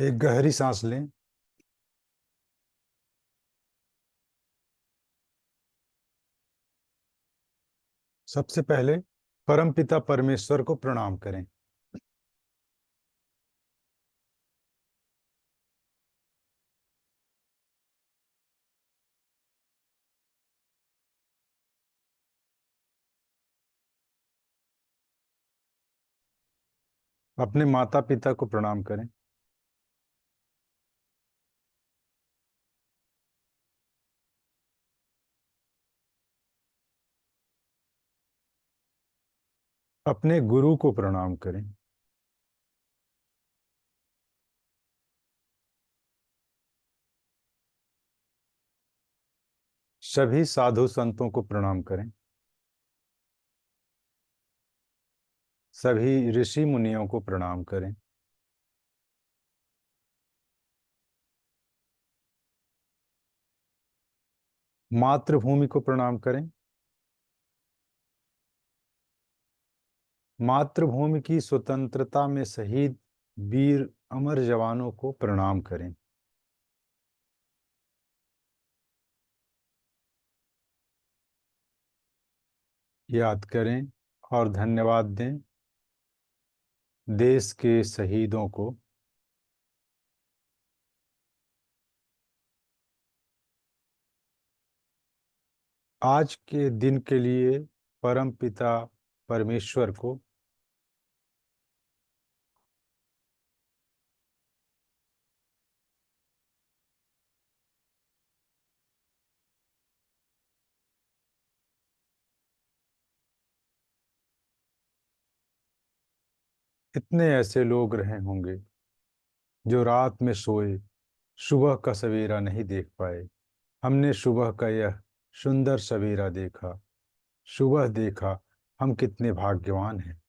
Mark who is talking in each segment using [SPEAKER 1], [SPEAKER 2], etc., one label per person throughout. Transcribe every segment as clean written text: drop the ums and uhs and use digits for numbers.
[SPEAKER 1] एक गहरी सांस लें। सबसे पहले परमपिता परमेश्वर को प्रणाम करें। अपने माता पिता को प्रणाम करें। अपने गुरु को प्रणाम करें। सभी साधु संतों को प्रणाम करें। सभी ऋषि मुनियों को प्रणाम करें। मातृभूमि को प्रणाम करें। मातृभूमि की स्वतंत्रता में शहीद वीर अमर जवानों को प्रणाम करें। याद करें और धन्यवाद दें देश के शहीदों को। आज के दिन के लिए परम पिता परमेश्वर को इतने ऐसे लोग रहे होंगे जो रात में सोए, सुबह का सवेरा नहीं देख पाए। हमने सुबह का यह सुंदर सवेरा देखा। सुबह देखा, हम कितने भाग्यवान हैं।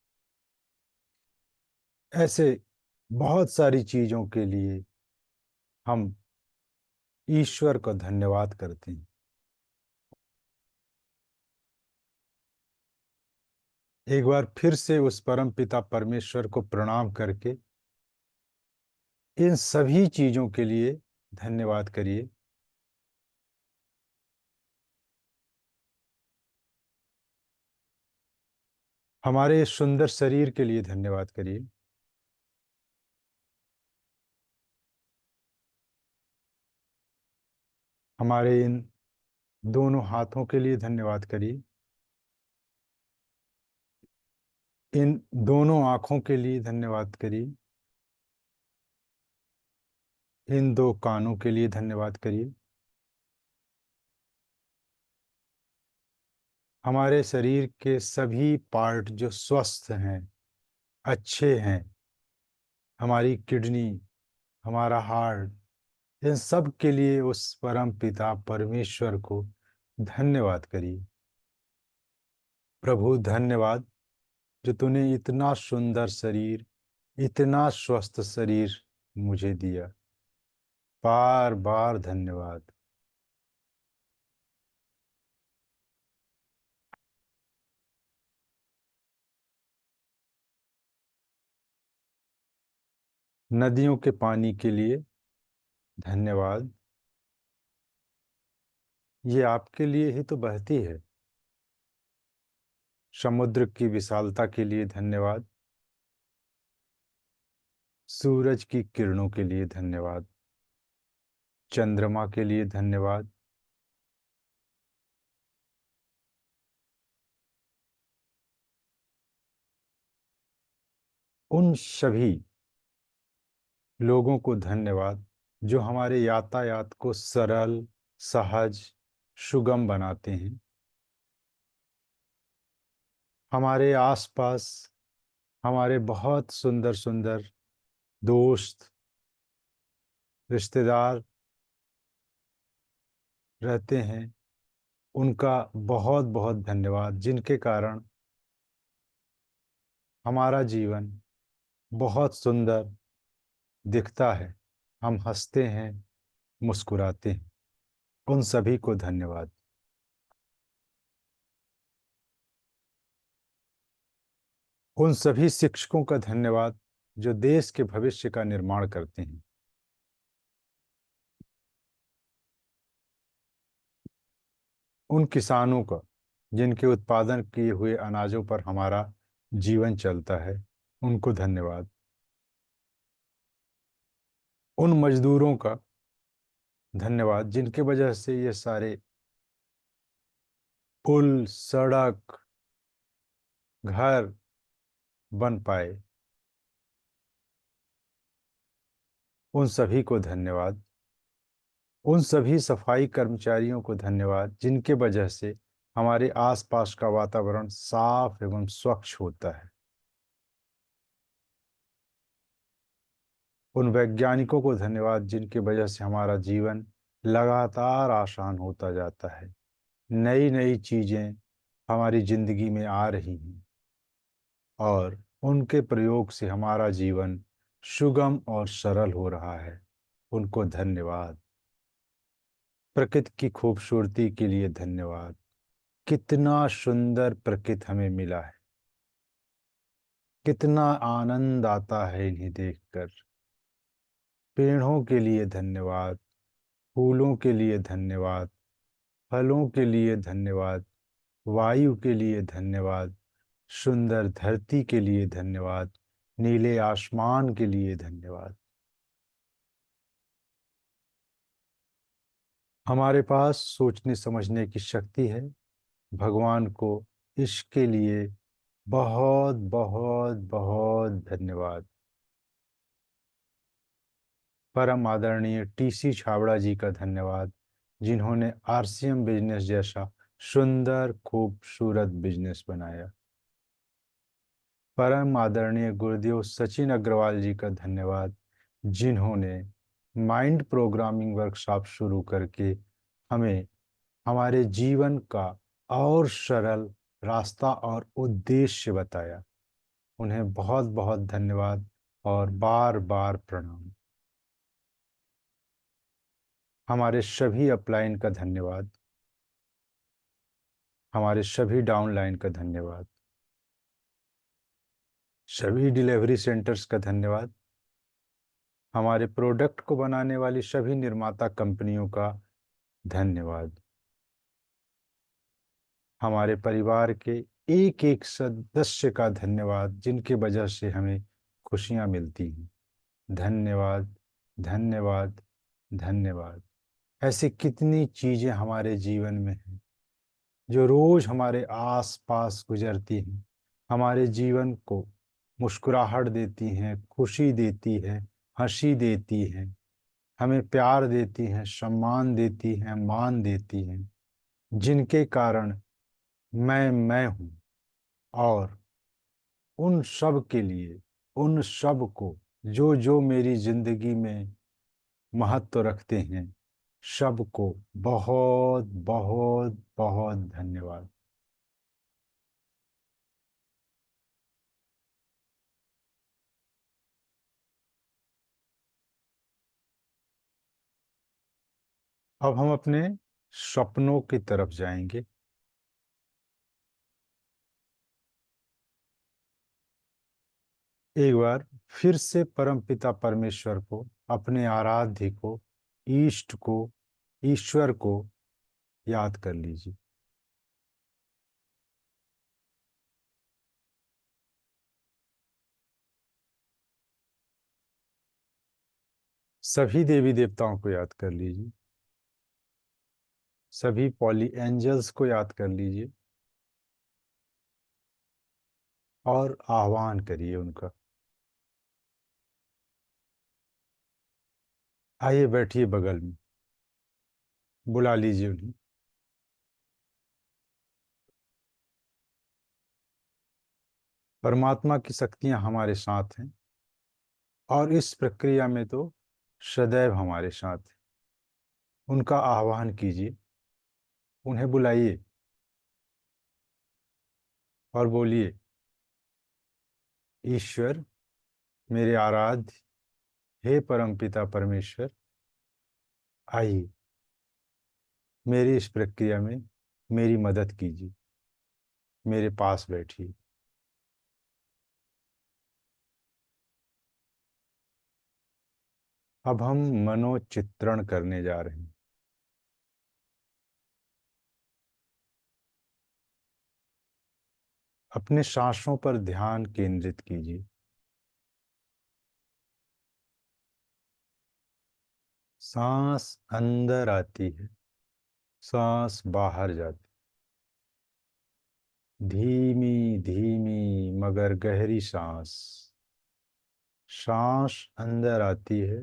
[SPEAKER 1] ऐसे बहुत सारी चीजों के लिए हम ईश्वर का धन्यवाद करते हैं। एक बार फिर से उस परम पिता परमेश्वर को प्रणाम करके इन सभी चीजों के लिए धन्यवाद करिए। हमारे इस सुंदर शरीर के लिए धन्यवाद करिए। हमारे इन दोनों हाथों के लिए धन्यवाद करिए। इन दोनों आंखों के लिए धन्यवाद करिए। इन दो कानों के लिए धन्यवाद करिए। हमारे शरीर के सभी पार्ट जो स्वस्थ हैं, अच्छे हैं, हमारी किडनी, हमारा हार्ट, इन सब के लिए उस परम पिता परमेश्वर को धन्यवाद करिए। प्रभु धन्यवाद जो तूने इतना सुंदर शरीर, इतना स्वस्थ शरीर मुझे दिया। बार बार धन्यवाद। नदियों के पानी के लिए धन्यवाद। ये आपके लिए ही तो बहती है। समुद्र की विशालता के लिए धन्यवाद। सूरज की किरणों के लिए धन्यवाद। चंद्रमा के लिए धन्यवाद। उन सभी लोगों को धन्यवाद जो हमारे यातायात को सरल, सहज, सुगम बनाते हैं। हमारे आसपास हमारे बहुत सुंदर सुंदर दोस्त, रिश्तेदार रहते हैं। उनका बहुत बहुत धन्यवाद, जिनके कारण हमारा जीवन बहुत सुंदर दिखता है। हम हंसते हैं, मुस्कुराते हैं। उन सभी को धन्यवाद। उन सभी शिक्षकों का धन्यवाद जो देश के भविष्य का निर्माण करते हैं। उन किसानों का जिनके उत्पादन किए हुए अनाजों पर हमारा जीवन चलता है, उनको धन्यवाद। उन मजदूरों का धन्यवाद जिनके वजह से ये सारे पुल, सड़क, घर बन पाए, उन सभी को धन्यवाद। उन सभी सफाई कर्मचारियों को धन्यवाद जिनके वजह से हमारे आसपास का वातावरण साफ एवं स्वच्छ होता है। उन वैज्ञानिकों को धन्यवाद जिनकी वजह से हमारा जीवन लगातार आसान होता जाता है। नई नई चीज़ें हमारी ज़िंदगी में आ रही हैं और उनके प्रयोग से हमारा जीवन सुगम और सरल हो रहा है। उनको धन्यवाद। प्रकृति की खूबसूरती के लिए धन्यवाद। कितना सुंदर प्रकृति हमें मिला है, कितना आनंद आता है इन्हें देखकर। पेड़ों के लिए धन्यवाद, फूलों के लिए धन्यवाद, फलों के लिए धन्यवाद, वायु के लिए धन्यवाद, सुंदर धरती के लिए धन्यवाद, नीले आसमान के लिए धन्यवाद। हमारे पास सोचने समझने की शक्ति है। भगवान को इसके लिए बहुत बहुत बहुत धन्यवाद। परम आदरणीय टीसी छाबड़ा जी का धन्यवाद, जिन्होंने आरसीएम बिजनेस जैसा सुंदर खूबसूरत बिजनेस बनाया। परम आदरणीय गुरुदेव सचिन अग्रवाल जी का धन्यवाद, जिन्होंने माइंड प्रोग्रामिंग वर्कशॉप शुरू करके हमें हमारे जीवन का और सरल रास्ता और उद्देश्य बताया। उन्हें बहुत बहुत धन्यवाद और बार बार प्रणाम। हमारे सभी अपलाइन का धन्यवाद, हमारे सभी डाउनलाइन का धन्यवाद, सभी डिलीवरी सेंटर्स का धन्यवाद, हमारे प्रोडक्ट को बनाने वाली सभी निर्माता कंपनियों का धन्यवाद, हमारे परिवार के एक एक सदस्य का धन्यवाद जिनकी वजह से हमें खुशियां मिलती हैं। धन्यवाद, धन्यवाद, धन्यवाद। ऐसी कितनी चीजें हमारे जीवन में हैं जो रोज हमारे आस पास गुजरती हैं, हमारे जीवन को मुस्कुराहट देती हैं, खुशी देती है, हंसी देती हैं, हमें प्यार देती हैं, सम्मान देती हैं, मान देती हैं, जिनके कारण मैं हूँ। और उन सब के लिए, उन सब को जो जो मेरी जिंदगी में महत्व रखते हैं, सबको बहुत बहुत बहुत धन्यवाद। अब हम अपने सपनों की तरफ जाएंगे। एक बार फिर से परमपिता परमेश्वर को, अपने आराध्य को, ईष्ट को, ईश्वर को याद कर लीजिए। सभी देवी देवताओं को याद कर लीजिए। सभी पॉली एंजल्स को याद कर लीजिए और आह्वान करिए उनका। आइए बैठिए बगल में, बुला लीजिए उन्हें। परमात्मा की शक्तियां हमारे साथ हैं और इस प्रक्रिया में तो सदैव हमारे साथ हैं। उनका आह्वान कीजिए, उन्हें बुलाइए और बोलिए, ईश्वर, मेरे आराध्य, हे परमपिता परमेश्वर, आइए मेरी इस प्रक्रिया में मेरी मदद कीजिए, मेरे पास बैठिए। अब हम मनोचित्रण करने जा रहे हैं। अपने सांसों पर ध्यान केंद्रित कीजिए। सांस अंदर आती है, सांस बाहर जाती, धीमी धीमी मगर गहरी सांस। सांस अंदर आती है,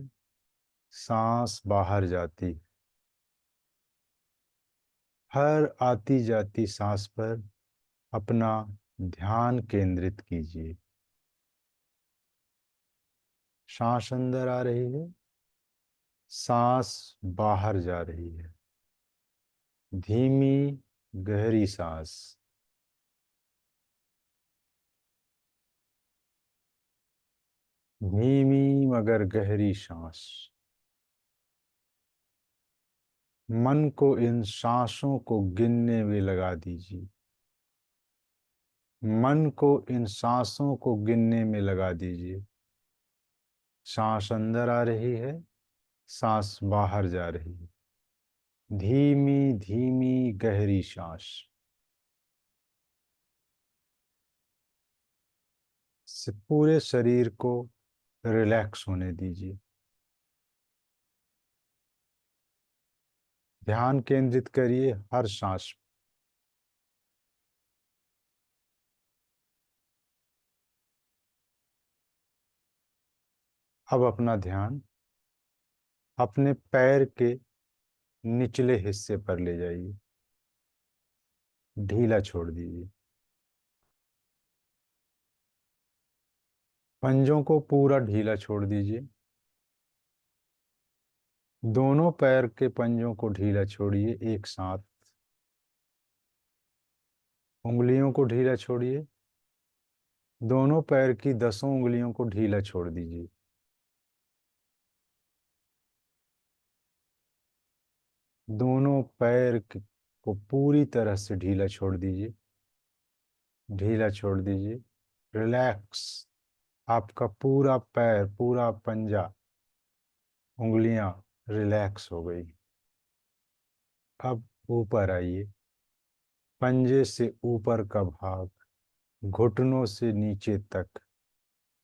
[SPEAKER 1] सांस बाहर जाती। हर आती जाती सांस पर अपना ध्यान केंद्रित कीजिए। सांस अंदर आ रही है, सांस बाहर जा रही है, धीमी गहरी सांस। धीमी मगर गहरी सांस। मन को इन सांसों को गिनने में लगा दीजिए। मन को इन सांसों को गिनने में लगा दीजिए। सांस अंदर आ रही है, सांस बाहर जा रही है, धीमी धीमी गहरी सांस। से पूरे शरीर को रिलैक्स होने दीजिए। ध्यान केंद्रित करिए हर सांस। अब अपना ध्यान अपने पैर के निचले हिस्से पर ले जाइए। ढीला छोड़ दीजिए। पंजों को पूरा ढीला छोड़ दीजिए। दोनों पैर के पंजों को ढीला छोड़िए एक साथ। उंगलियों को ढीला छोड़िए। दोनों पैर की 10 उंगलियों को ढीला छोड़ दीजिए। दोनों को पूरी तरह से ढीला छोड़ दीजिए। ढीला छोड़ दीजिए। रिलैक्स। आपका पूरा पैर, पूरा पंजा, उंगलियां रिलैक्स हो गई। अब ऊपर आइए। पंजे से ऊपर का भाग, घुटनों से नीचे तक,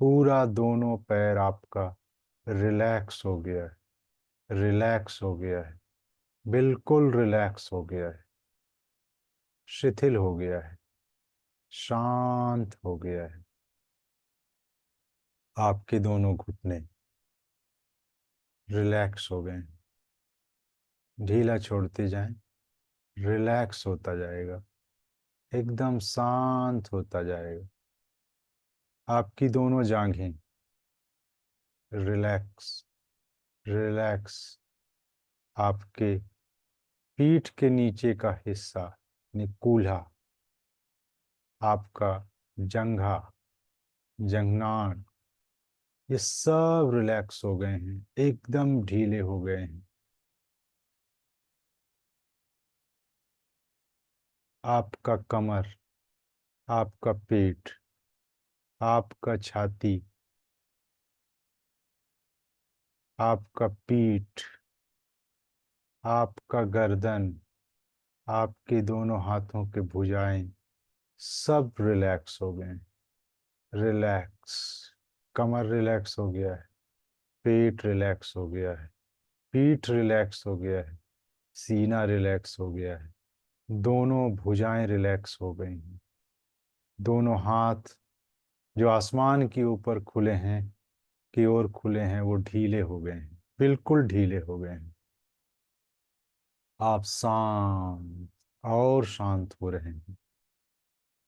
[SPEAKER 1] पूरा दोनों पैर आपका रिलैक्स हो गया है। रिलैक्स हो गया है। बिल्कुल रिलैक्स हो गया है। शिथिल हो गया है। शांत हो गया है। आपके दोनों घुटने रिलैक्स हो गए हैं। ढीला छोड़ते जाएं, रिलैक्स होता जाएगा, एकदम शांत होता जाएगा। आपकी दोनों जांघें रिलैक्स। रिलैक्स। आपके पीठ के नीचे का हिस्सा यानी कूल्हा, आपका जंघा, जंघनान, ये सब रिलैक्स हो गए हैं, एकदम ढीले हो गए हैं। आपका कमर, आपका पेट, आपका छाती, आपका पीठ, आपका गर्दन, आपके दोनों हाथों के भुजाएं सब रिलैक्स हो गए हैं। रिलैक्स। कमर रिलैक्स हो गया है। पेट रिलैक्स हो गया है। पीठ रिलैक्स हो गया है। सीना रिलैक्स हो गया है। दोनों भुजाएं रिलैक्स हो गई हैं। दोनों हाथ जो आसमान के ऊपर खुले हैं, की ओर खुले हैं, वो ढीले हो गए हैं, बिल्कुल ढीले हो गए हैं। आप शांत और शांत हो रहे हैं।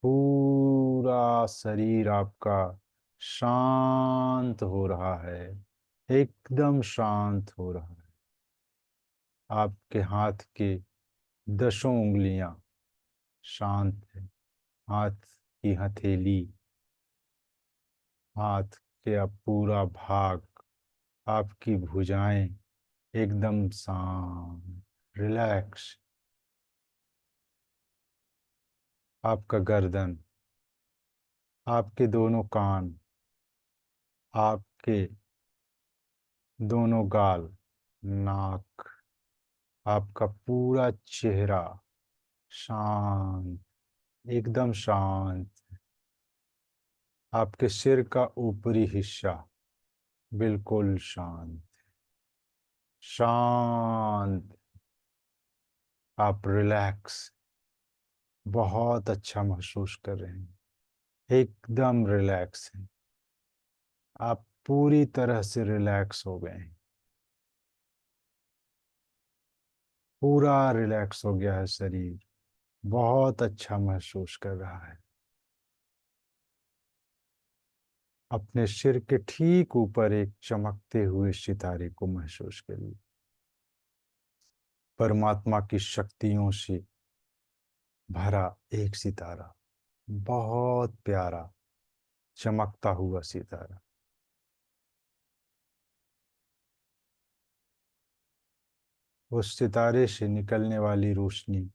[SPEAKER 1] पूरा शरीर आपका शांत हो रहा है, एकदम शांत हो रहा है। आपके हाथ के 10 उंगलियां शांत है। हाथ की हथेली, हाथ के अब पूरा भाग, आपकी भुजाएं एकदम शांत, रिलैक्स। आपका गर्दन, आपके दोनों कान, आपके दोनों गाल, नाक, आपका पूरा चेहरा शांत, एकदम शांत। आपके सिर का ऊपरी हिस्सा बिल्कुल शांत, शांत। आप रिलैक्स, बहुत अच्छा महसूस कर रहे हैं, एकदम रिलैक्स हैं। आप पूरी तरह से रिलैक्स हो गए हैं, पूरा रिलैक्स हो गया है शरीर, बहुत अच्छा महसूस कर रहा है। अपने सिर के ठीक ऊपर एक चमकते हुए सितारे को महसूस करिए, परमात्मा की शक्तियों से भरा एक सितारा, बहुत प्यारा चमकता हुआ सितारा। उस सितारे से निकलने वाली रोशनी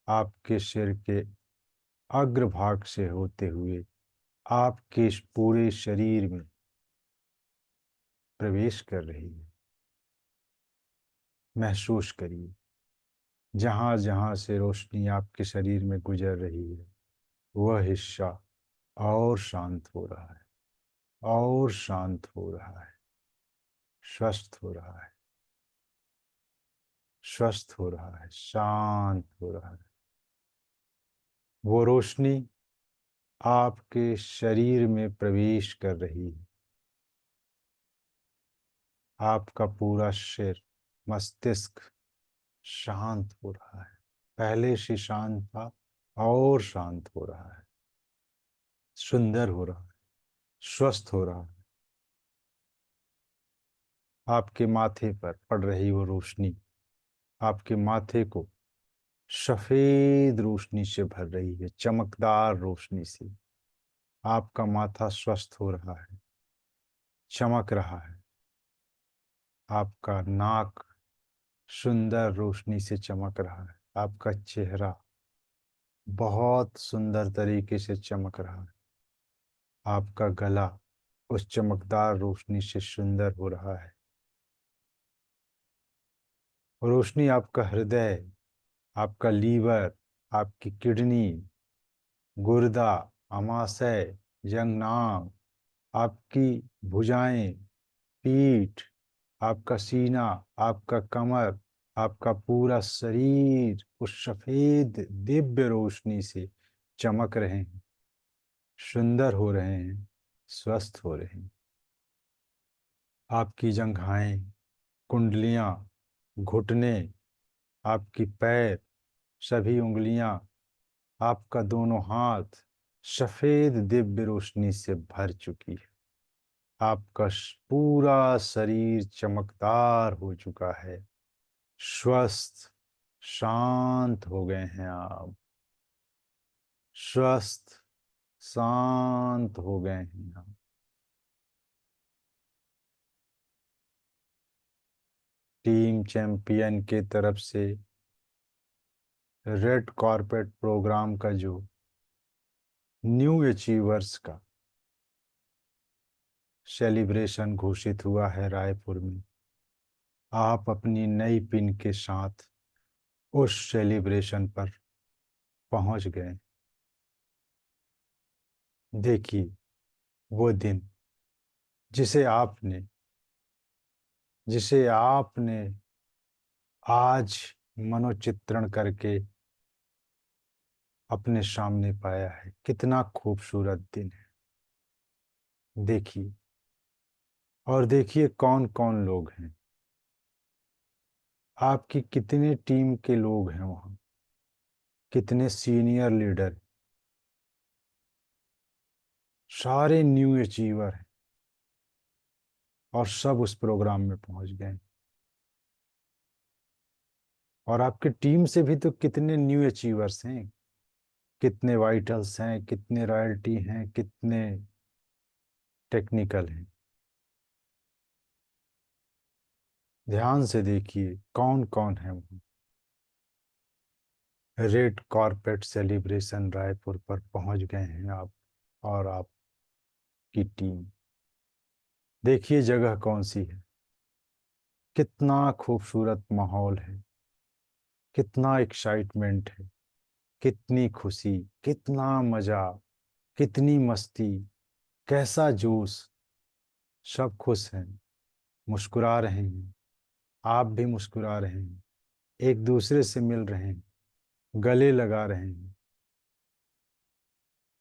[SPEAKER 1] आपके सिर के अग्रभाग से होते हुए आपके इस पूरे शरीर में प्रवेश कर रही है। महसूस करिए, जहां जहां से रोशनी आपके शरीर में गुजर रही है, वह हिस्सा और शांत हो रहा है, और शांत हो रहा है, स्वस्थ हो रहा है, स्वस्थ हो रहा है, शांत हो रहा है। वो रोशनी आपके शरीर में प्रवेश कर रही है। आपका पूरा सिर, मस्तिष्क शांत हो रहा है, पहले से शांत था और शांत हो रहा है, सुंदर हो रहा है, स्वस्थ हो रहा है। आपके माथे पर पड़ रही वो रोशनी आपके माथे को सफेद रोशनी से भर रही है, चमकदार रोशनी से। आपका माथा स्वस्थ हो रहा है, चमक रहा है। आपका नाक सुंदर रोशनी से चमक रहा है। आपका चेहरा बहुत सुंदर तरीके से चमक रहा है। आपका गला उस चमकदार रोशनी से सुंदर हो रहा है। रोशनी आपका हृदय, आपका लीवर, आपकी किडनी, गुर्दा, अमाशय, जंघनांग, आपकी भुजाएं, पीठ, आपका सीना, आपका कमर, आपका पूरा शरीर उस सफेद दिव्य रोशनी से चमक रहे हैं, सुंदर हो रहे हैं, स्वस्थ हो रहे हैं। आपकी जंघाएं, कुंडलियां, घुटने, आपकी पैर, सभी उंगलियां, आपका दोनों हाथ सफेद दिव्य रोशनी से भर चुकी है। आपका पूरा शरीर चमकदार हो चुका है, स्वस्थ, शांत हो गए हैं आप, स्वस्थ, शांत हो गए हैं आप। टीम चैंपियन के तरफ से रेड कॉर्पेट प्रोग्राम का जो न्यू अचीवर्स का सेलिब्रेशन घोषित हुआ है रायपुर में, आप अपनी नई पिन के साथ उस सेलिब्रेशन पर पहुंच गए। देखिए, वो दिन जिसे आपने जिसे आपने आज मनोचित्रण करके अपने सामने पाया है, कितना खूबसूरत दिन है। देखिए, और देखिए कौन कौन लोग हैं, आपकी कितने टीम के लोग हैं वहाँ, कितने सीनियर लीडर, सारे न्यू अचीवर हैं और सब उस प्रोग्राम में पहुंच गए। और आपकी टीम से भी तो कितने न्यू अचीवर्स हैं, कितने वाइटल्स हैं, कितने रॉयल्टी हैं, कितने टेक्निकल हैं। ध्यान से देखिए कौन कौन है वहाँ। रेड कॉर्पेट सेलिब्रेशन रायपुर पर पहुंच गए हैं आप और आपकी टीम। देखिए जगह कौन सी है, कितना खूबसूरत माहौल है, कितना एक्साइटमेंट है, कितनी खुशी, कितना मजा, कितनी मस्ती, कैसा जोश, सब खुश हैं, मुस्कुरा रहे हैं, आप भी मुस्कुरा रहे हैं, एक दूसरे से मिल रहे हैं, गले लगा रहे हैं।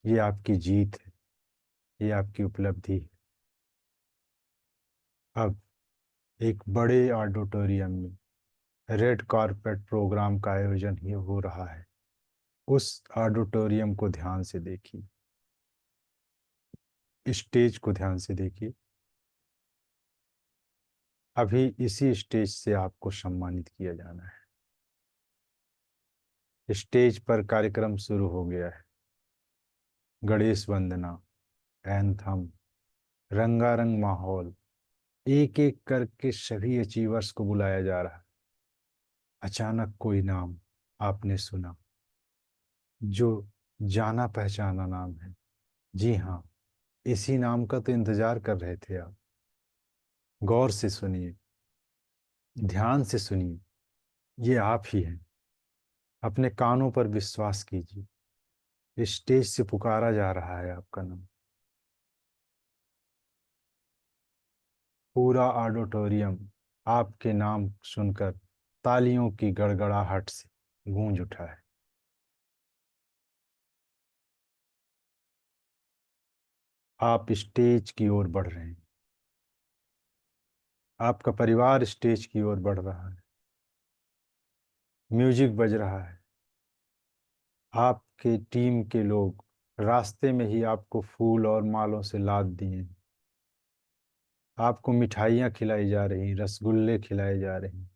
[SPEAKER 1] ये आपकी जीत है, ये आपकी उपलब्धि है। अब एक बड़े ऑडिटोरियम में रेड कारपेट प्रोग्राम का आयोजन ही हो रहा है। उस ऑडिटोरियम को ध्यान से देखिए, स्टेज को ध्यान से देखिए। अभी इसी स्टेज से आपको सम्मानित किया जाना है। स्टेज पर कार्यक्रम शुरू हो गया है। गणेश वंदना, एंथम, रंगारंग माहौल, एक एक करके सभी अचीवर्स को बुलाया जा रहा है। अचानक कोई नाम आपने सुना, जो जाना पहचाना नाम है। जी हाँ, इसी नाम का तो इंतजार कर रहे थे आप। गौर से सुनिए, ध्यान से सुनिए, ये आप ही हैं। अपने कानों पर विश्वास कीजिए, स्टेज से पुकारा जा रहा है आपका नाम। पूरा ऑडिटोरियम आपके नाम सुनकर तालियों की गड़गड़ाहट से गूंज उठा है। आप स्टेज की ओर बढ़ रहे हैं, आपका परिवार स्टेज की ओर बढ़ रहा है। म्यूजिक बज रहा है, आपके टीम के लोग रास्ते में ही आपको फूल और मालों से लाद दिए। आपको मिठाइयाँ खिलाई जा रही, रसगुल्ले खिलाए जा रहे हैं।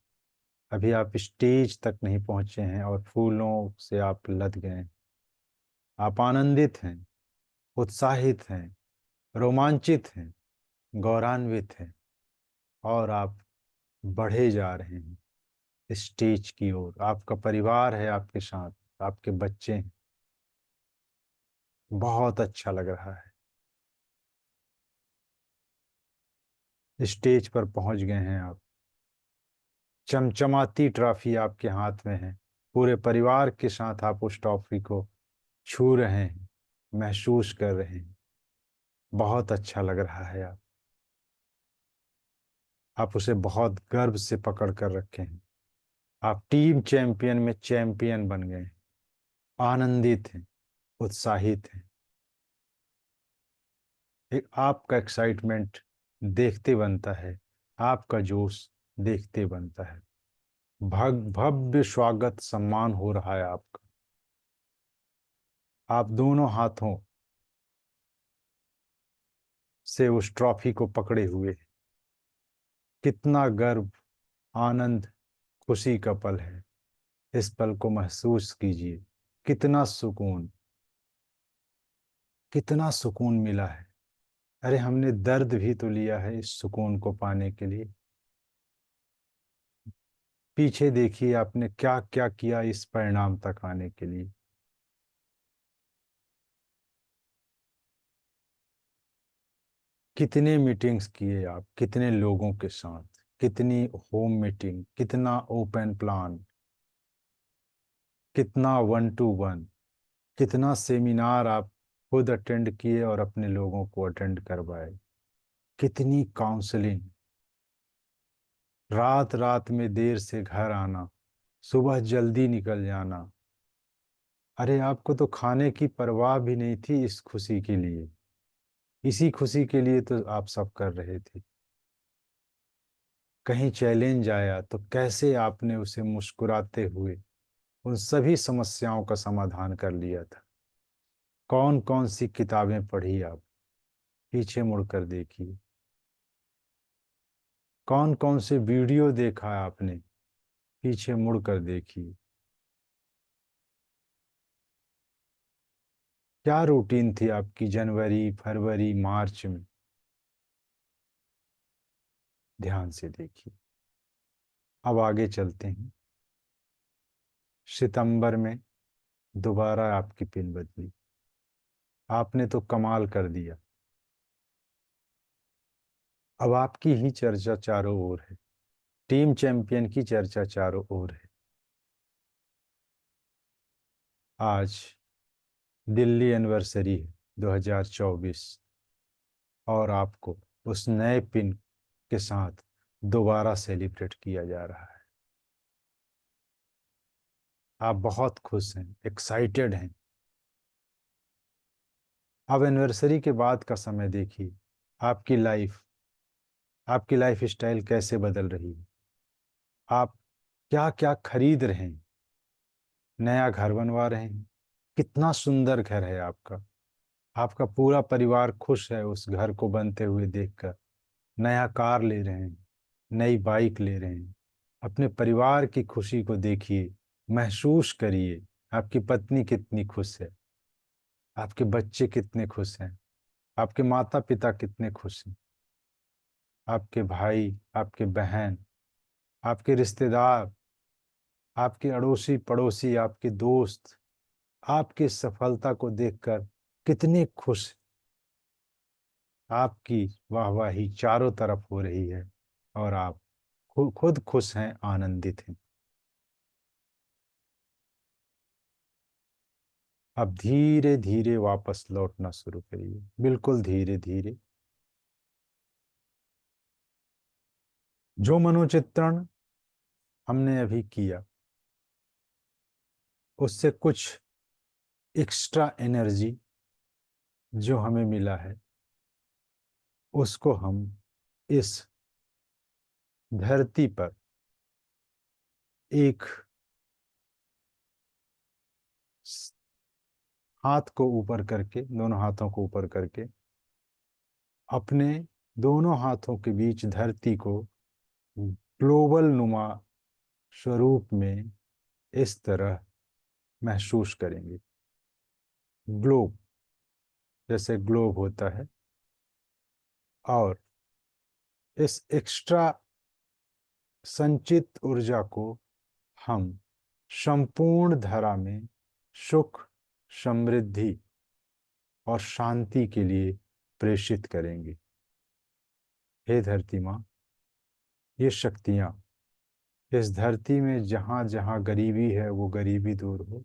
[SPEAKER 1] अभी आप स्टेज तक नहीं पहुंचे हैं और फूलों से आप लद गए हैं। आप आनंदित हैं, उत्साहित हैं, रोमांचित हैं, गौरवान्वित हैं, और आप बढ़े जा रहे हैं स्टेज की ओर। आपका परिवार है आपके साथ, आपके बच्चे हैं। बहुत अच्छा लग रहा है। स्टेज पर पहुंच गए हैं आप। चमचमाती ट्रॉफी आपके हाथ में है। पूरे परिवार के साथ आप उस ट्रॉफी को छू रहे हैं, महसूस कर रहे हैं। बहुत अच्छा लग रहा है। आप उसे बहुत गर्व से पकड़ कर रखे हैं। आप टीम चैंपियन में चैंपियन बन गए हैं। आनंदित हैं, उत्साहित हैं। एक आपका एक्साइटमेंट देखते बनता है, आपका जोश देखते बनता है। भव्य स्वागत सम्मान हो रहा है आपका। आप दोनों हाथों से उस ट्रॉफी को पकड़े हुए हैं। कितना गर्व, आनंद, खुशी का पल है। इस पल को महसूस कीजिए। कितना सुकून, कितना सुकून मिला है। अरे हमने दर्द भी तो लिया है इस सुकून को पाने के लिए। पीछे देखिए आपने क्या क्या किया इस परिणाम तक आने के लिए। कितने मीटिंग्स किए आप, कितने लोगों के साथ, कितनी होम मीटिंग, कितना ओपन प्लान, कितना वन टू वन, कितना सेमिनार आप खुद अटेंड किए और अपने लोगों को अटेंड करवाए। कितनी काउंसलिंग, रात रात में देर से घर आना, सुबह जल्दी निकल जाना। अरे आपको तो खाने की परवाह भी नहीं थी इस खुशी के लिए। इसी खुशी के लिए तो आप सब कर रहे थे। कहीं चैलेंज आया तो कैसे आपने उसे मुस्कुराते हुए उन सभी समस्याओं का समाधान कर लिया था। कौन कौन सी किताबें पढ़ी आप, पीछे मुड़कर देखिए। कौन कौन से वीडियो देखा आपने, पीछे मुड़कर देखिए। क्या रूटीन थी आपकी जनवरी, फरवरी, मार्च में, ध्यान से देखिए। अब आगे चलते हैं। सितंबर में दोबारा आपकी पिन बदली। आपने तो कमाल कर दिया। अब आपकी ही चर्चा चारों ओर है। टीम चैंपियन की चर्चा चारों ओर है। आज दिल्ली एनिवर्सरी है, 2024। और आपको उस नए पिन के साथ दोबारा सेलिब्रेट किया जा रहा है। आप बहुत खुश हैं, एक्साइटेड हैं। अब एनिवर्सरी के बाद का समय देखिए, आपकी लाइफ, आपकी लाइफ स्टाइल कैसे बदल रही है। आप क्या क्या खरीद रहे हैं, नया घर बनवा रहे हैं। कितना सुंदर घर है आपका। आपका पूरा परिवार खुश है उस घर को बनते हुए देखकर। नया कार ले रहे हैं, नई बाइक ले रहे हैं। अपने परिवार की खुशी को देखिए, महसूस करिए। आपकी पत्नी कितनी खुश है, आपके बच्चे कितने खुश हैं, आपके माता पिता कितने खुश हैं, आपके भाई, आपके बहन, आपके रिश्तेदार, आपके अड़ोसी पड़ोसी, आपके दोस्त आपकी सफलता को देखकर कितने खुश। आपकी वाहवाही चारों तरफ हो रही है और आप खुद खुश हैं, आनंदित हैं। अब धीरे धीरे वापस लौटना शुरू करिए, बिल्कुल धीरे धीरे। जो मनोचित्रण हमने अभी किया, उससे कुछ एक्स्ट्रा एनर्जी जो हमें मिला है, उसको हम इस धरती पर एक हाथ को ऊपर करके, दोनों हाथों को ऊपर करके, अपने दोनों हाथों के बीच धरती को ग्लोबल नुमा स्वरूप में इस तरह महसूस करेंगे। ग्लोब, जैसे ग्लोब होता है। और इस एक्स्ट्रा संचित ऊर्जा को हम संपूर्ण धरा में सुख, समृद्धि और शांति के लिए प्रेषित करेंगे। हे धरती माँ, ये शक्तियाँ इस धरती में जहाँ जहाँ गरीबी है वो गरीबी दूर हो,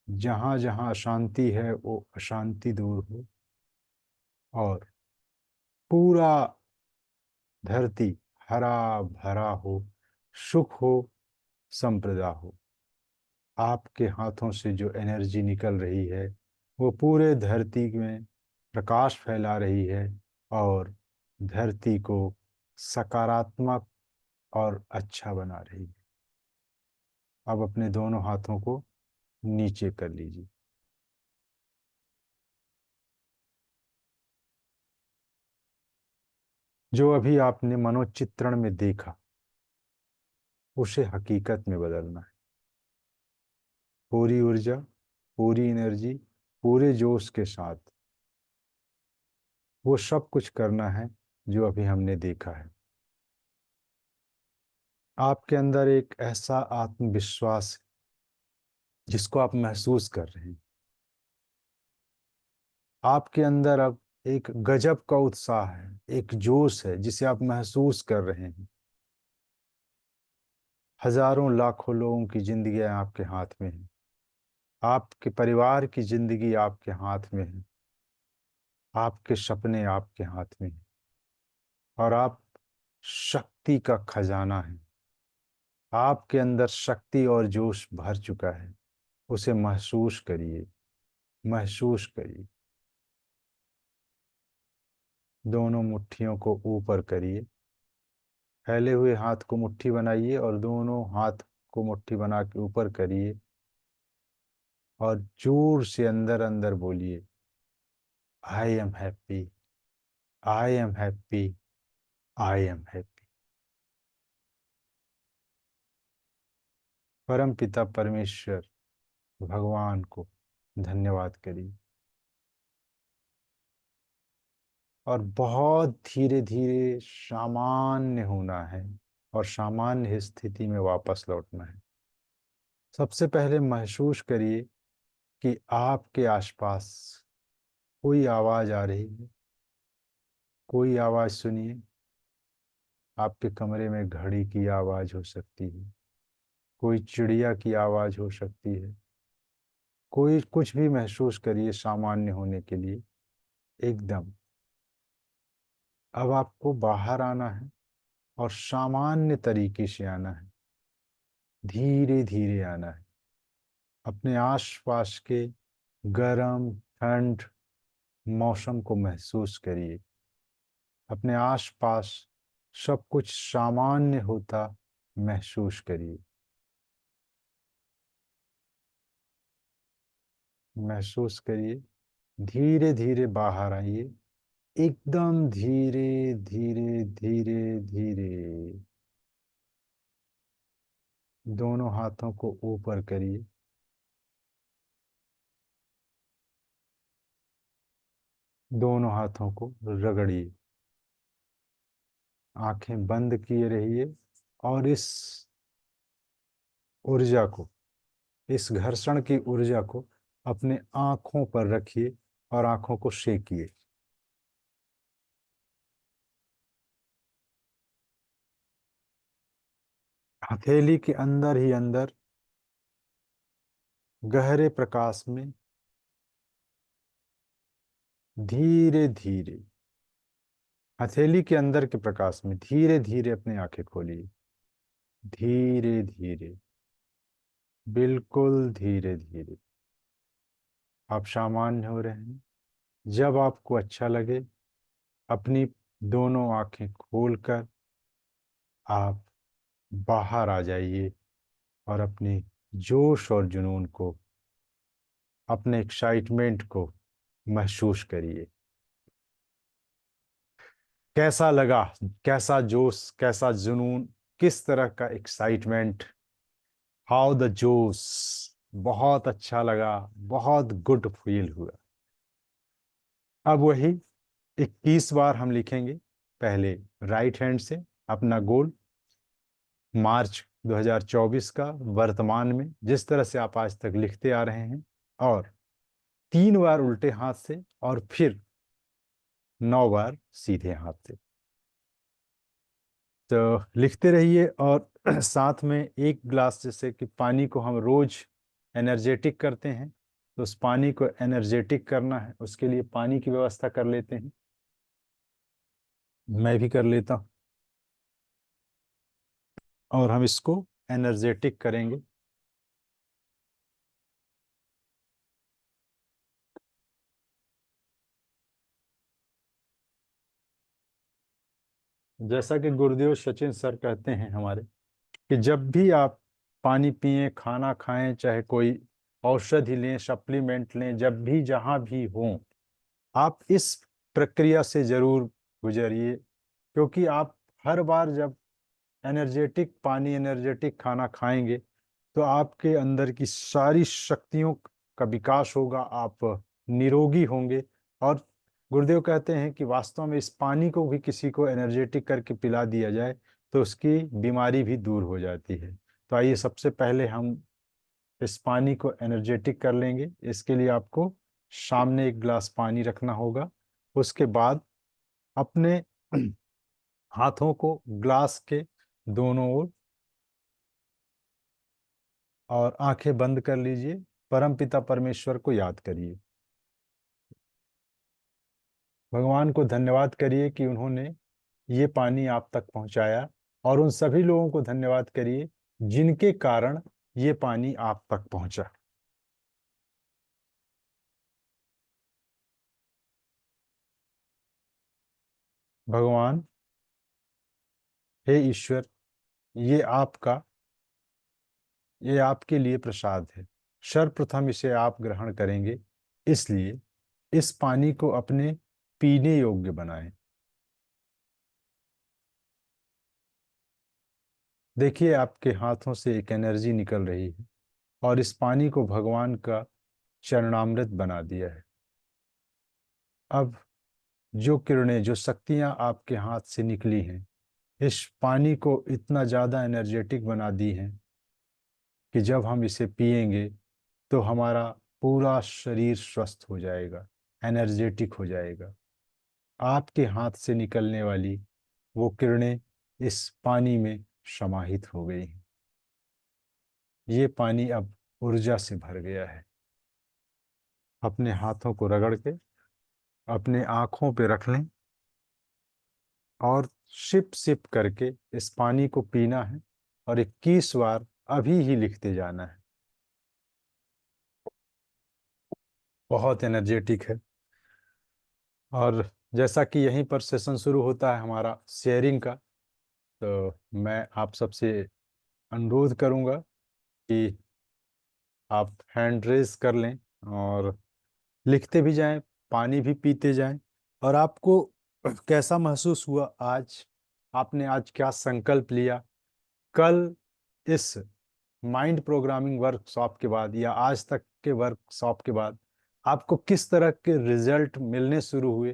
[SPEAKER 1] जहाँ जहाँ अशांति है वो अशांति दूर हो, और पूरा धरती हरा भरा हो, सुख हो, संप्रदा हो। आपके हाथों से जो एनर्जी निकल रही है वो पूरे धरती में प्रकाश फैला रही है और धरती को सकारात्मक और अच्छा बना रही है। अब अपने दोनों हाथों को नीचे कर लीजिए। जो अभी आपने मनोचित्रण में देखा, उसे हकीकत में बदलना है। पूरी ऊर्जा, पूरी एनर्जी, पूरे जोश के साथ वो सब कुछ करना है जो अभी हमने देखा है। आपके अंदर एक ऐसा आत्मविश्वास है जिसको आप महसूस कर रहे हैं। आपके अंदर अब एक गजब का उत्साह है, एक जोश है जिसे आप महसूस कर रहे हैं। हजारों लाखों लोगों की जिंदगियां आपके हाथ में हैं। आपके परिवार की जिंदगी आपके हाथ में है। आपके सपने आपके हाथ में हैं। और आप शक्ति का खजाना है। आपके अंदर शक्ति और जोश भर चुका है। उसे महसूस करिए, महसूस करिए। दोनों मुट्ठियों को ऊपर करिए। फैले हुए हाथ को मुट्ठी बनाइए और दोनों हाथ को मुट्ठी बना के ऊपर करिए और जोर से अंदर अंदर बोलिए, I am happy, I am happy, I am happy. परम पिता परमेश्वर भगवान को धन्यवाद करिए और बहुत धीरे धीरे सामान्य होना है और सामान्य स्थिति में वापस लौटना है। सबसे पहले महसूस करिए कि आपके आसपास कोई आवाज आ रही है। कोई आवाज सुनिए। आपके कमरे में घड़ी की आवाज हो सकती है, कोई चिड़िया की आवाज हो सकती है। कोई कुछ भी महसूस करिए सामान्य होने के लिए, एकदम। अब आपको बाहर आना है और सामान्य तरीके से आना है, धीरे धीरे आना है। अपने आसपास के गर्म ठंड मौसम को महसूस करिए। अपने आसपास सब कुछ सामान्य होता महसूस करिए। महसूस करिए। धीरे धीरे बाहर आइए, एकदम धीरे धीरे धीरे धीरे। दोनों हाथों को ऊपर करिए। दोनों हाथों को रगड़िए। आंखें बंद किए रहिए और इस ऊर्जा को, इस घर्षण की ऊर्जा को अपने आंखों पर रखिए और आंखों को सेकिए। हथेली के अंदर ही अंदर गहरे प्रकाश में धीरे धीरे, हथेली के अंदर के प्रकाश में धीरे धीरे अपनी आंखें खोलिए। धीरे धीरे, बिल्कुल धीरे धीरे आप सामान्य हो रहे हैं। जब आपको अच्छा लगे, अपनी दोनों आंखें खोलकर आप बाहर आ जाइए और अपने जोश और जुनून को, अपने एक्साइटमेंट को महसूस करिए। कैसा लगा? कैसा जोश, कैसा जुनून, किस तरह का एक्साइटमेंट? हाउ द जोश। बहुत अच्छा लगा, बहुत गुड फील हुआ। अब वही 21 बार हम लिखेंगे। पहले राइट हैंड से अपना गोल, मार्च 2024 का, वर्तमान में जिस तरह से आप आज तक लिखते आ रहे हैं, और 3 बार उल्टे हाथ से और फिर 9 बार सीधे हाथ से। तो लिखते रहिए और साथ में एक गिलास, जैसे कि पानी को हम रोज एनर्जेटिक करते हैं, तो उस पानी को एनर्जेटिक करना है, उसके लिए पानी की व्यवस्था कर लेते हैं। मैं भी कर लेता हूँ और हम इसको एनर्जेटिक करेंगे। जैसा कि गुरुदेव सचिन सर कहते हैं हमारे, कि जब भी आप पानी पिएं, खाना खाएं, चाहे कोई औषधि लें, सप्लीमेंट लें, जब भी जहां भी हों, आप इस प्रक्रिया से जरूर गुजरिए। क्योंकि आप हर बार जब एनर्जेटिक पानी, एनर्जेटिक खाना खाएंगे, तो आपके अंदर की सारी शक्तियों का विकास होगा, आप निरोगी होंगे। और गुरुदेव कहते हैं कि वास्तव में इस पानी को भी किसी को एनर्जेटिक करके पिला दिया जाए तो उसकी बीमारी भी दूर हो जाती है। तो आइए सबसे पहले हम इस पानी को एनर्जेटिक कर लेंगे। इसके लिए आपको सामने एक गिलास पानी रखना होगा। उसके बाद अपने हाथों को ग्लास के दोनों ओर और आंखें बंद कर लीजिए। परम पिता परमेश्वर को याद करिए। भगवान को धन्यवाद करिए कि उन्होंने ये पानी आप तक पहुंचाया, और उन सभी लोगों को धन्यवाद करिए जिनके कारण ये पानी आप तक पहुंचा। भगवान, हे ईश्वर, ये आपका, ये आपके लिए प्रसाद है। सर्वप्रथम इसे आप ग्रहण करेंगे, इसलिए इस पानी को अपने पीने योग्य बनाएं। देखिए आपके हाथों से एक एनर्जी निकल रही है और इस पानी को भगवान का चरणामृत बना दिया है। अब जो किरणें, जो शक्तियां आपके हाथ से निकली हैं, इस पानी को इतना ज़्यादा एनर्जेटिक बना दी हैं कि जब हम इसे पिएंगे तो हमारा पूरा शरीर स्वस्थ हो जाएगा, एनर्जेटिक हो जाएगा। आपके हाथ से निकलने वाली वो किरणें इस पानी में समाहित हो गई हैं। ये पानी अब ऊर्जा से भर गया है। अपने हाथों को रगड़ के अपने आँखों पे रख लें और सिप सिप करके इस पानी को पीना है और 21 बार अभी ही लिखते जाना है। बहुत एनर्जेटिक है। और जैसा कि यहीं पर सेशन शुरू होता है हमारा शेयरिंग का, तो मैं आप सबसे अनुरोध करूंगा कि आप हैंड रेज कर लें और लिखते भी जाएं, पानी भी पीते जाएं। और आपको कैसा महसूस हुआ आज, आपने आज क्या संकल्प लिया, कल इस माइंड प्रोग्रामिंग वर्कशॉप के बाद या आज तक के वर्कशॉप के बाद आपको किस तरह के रिजल्ट मिलने शुरू हुए,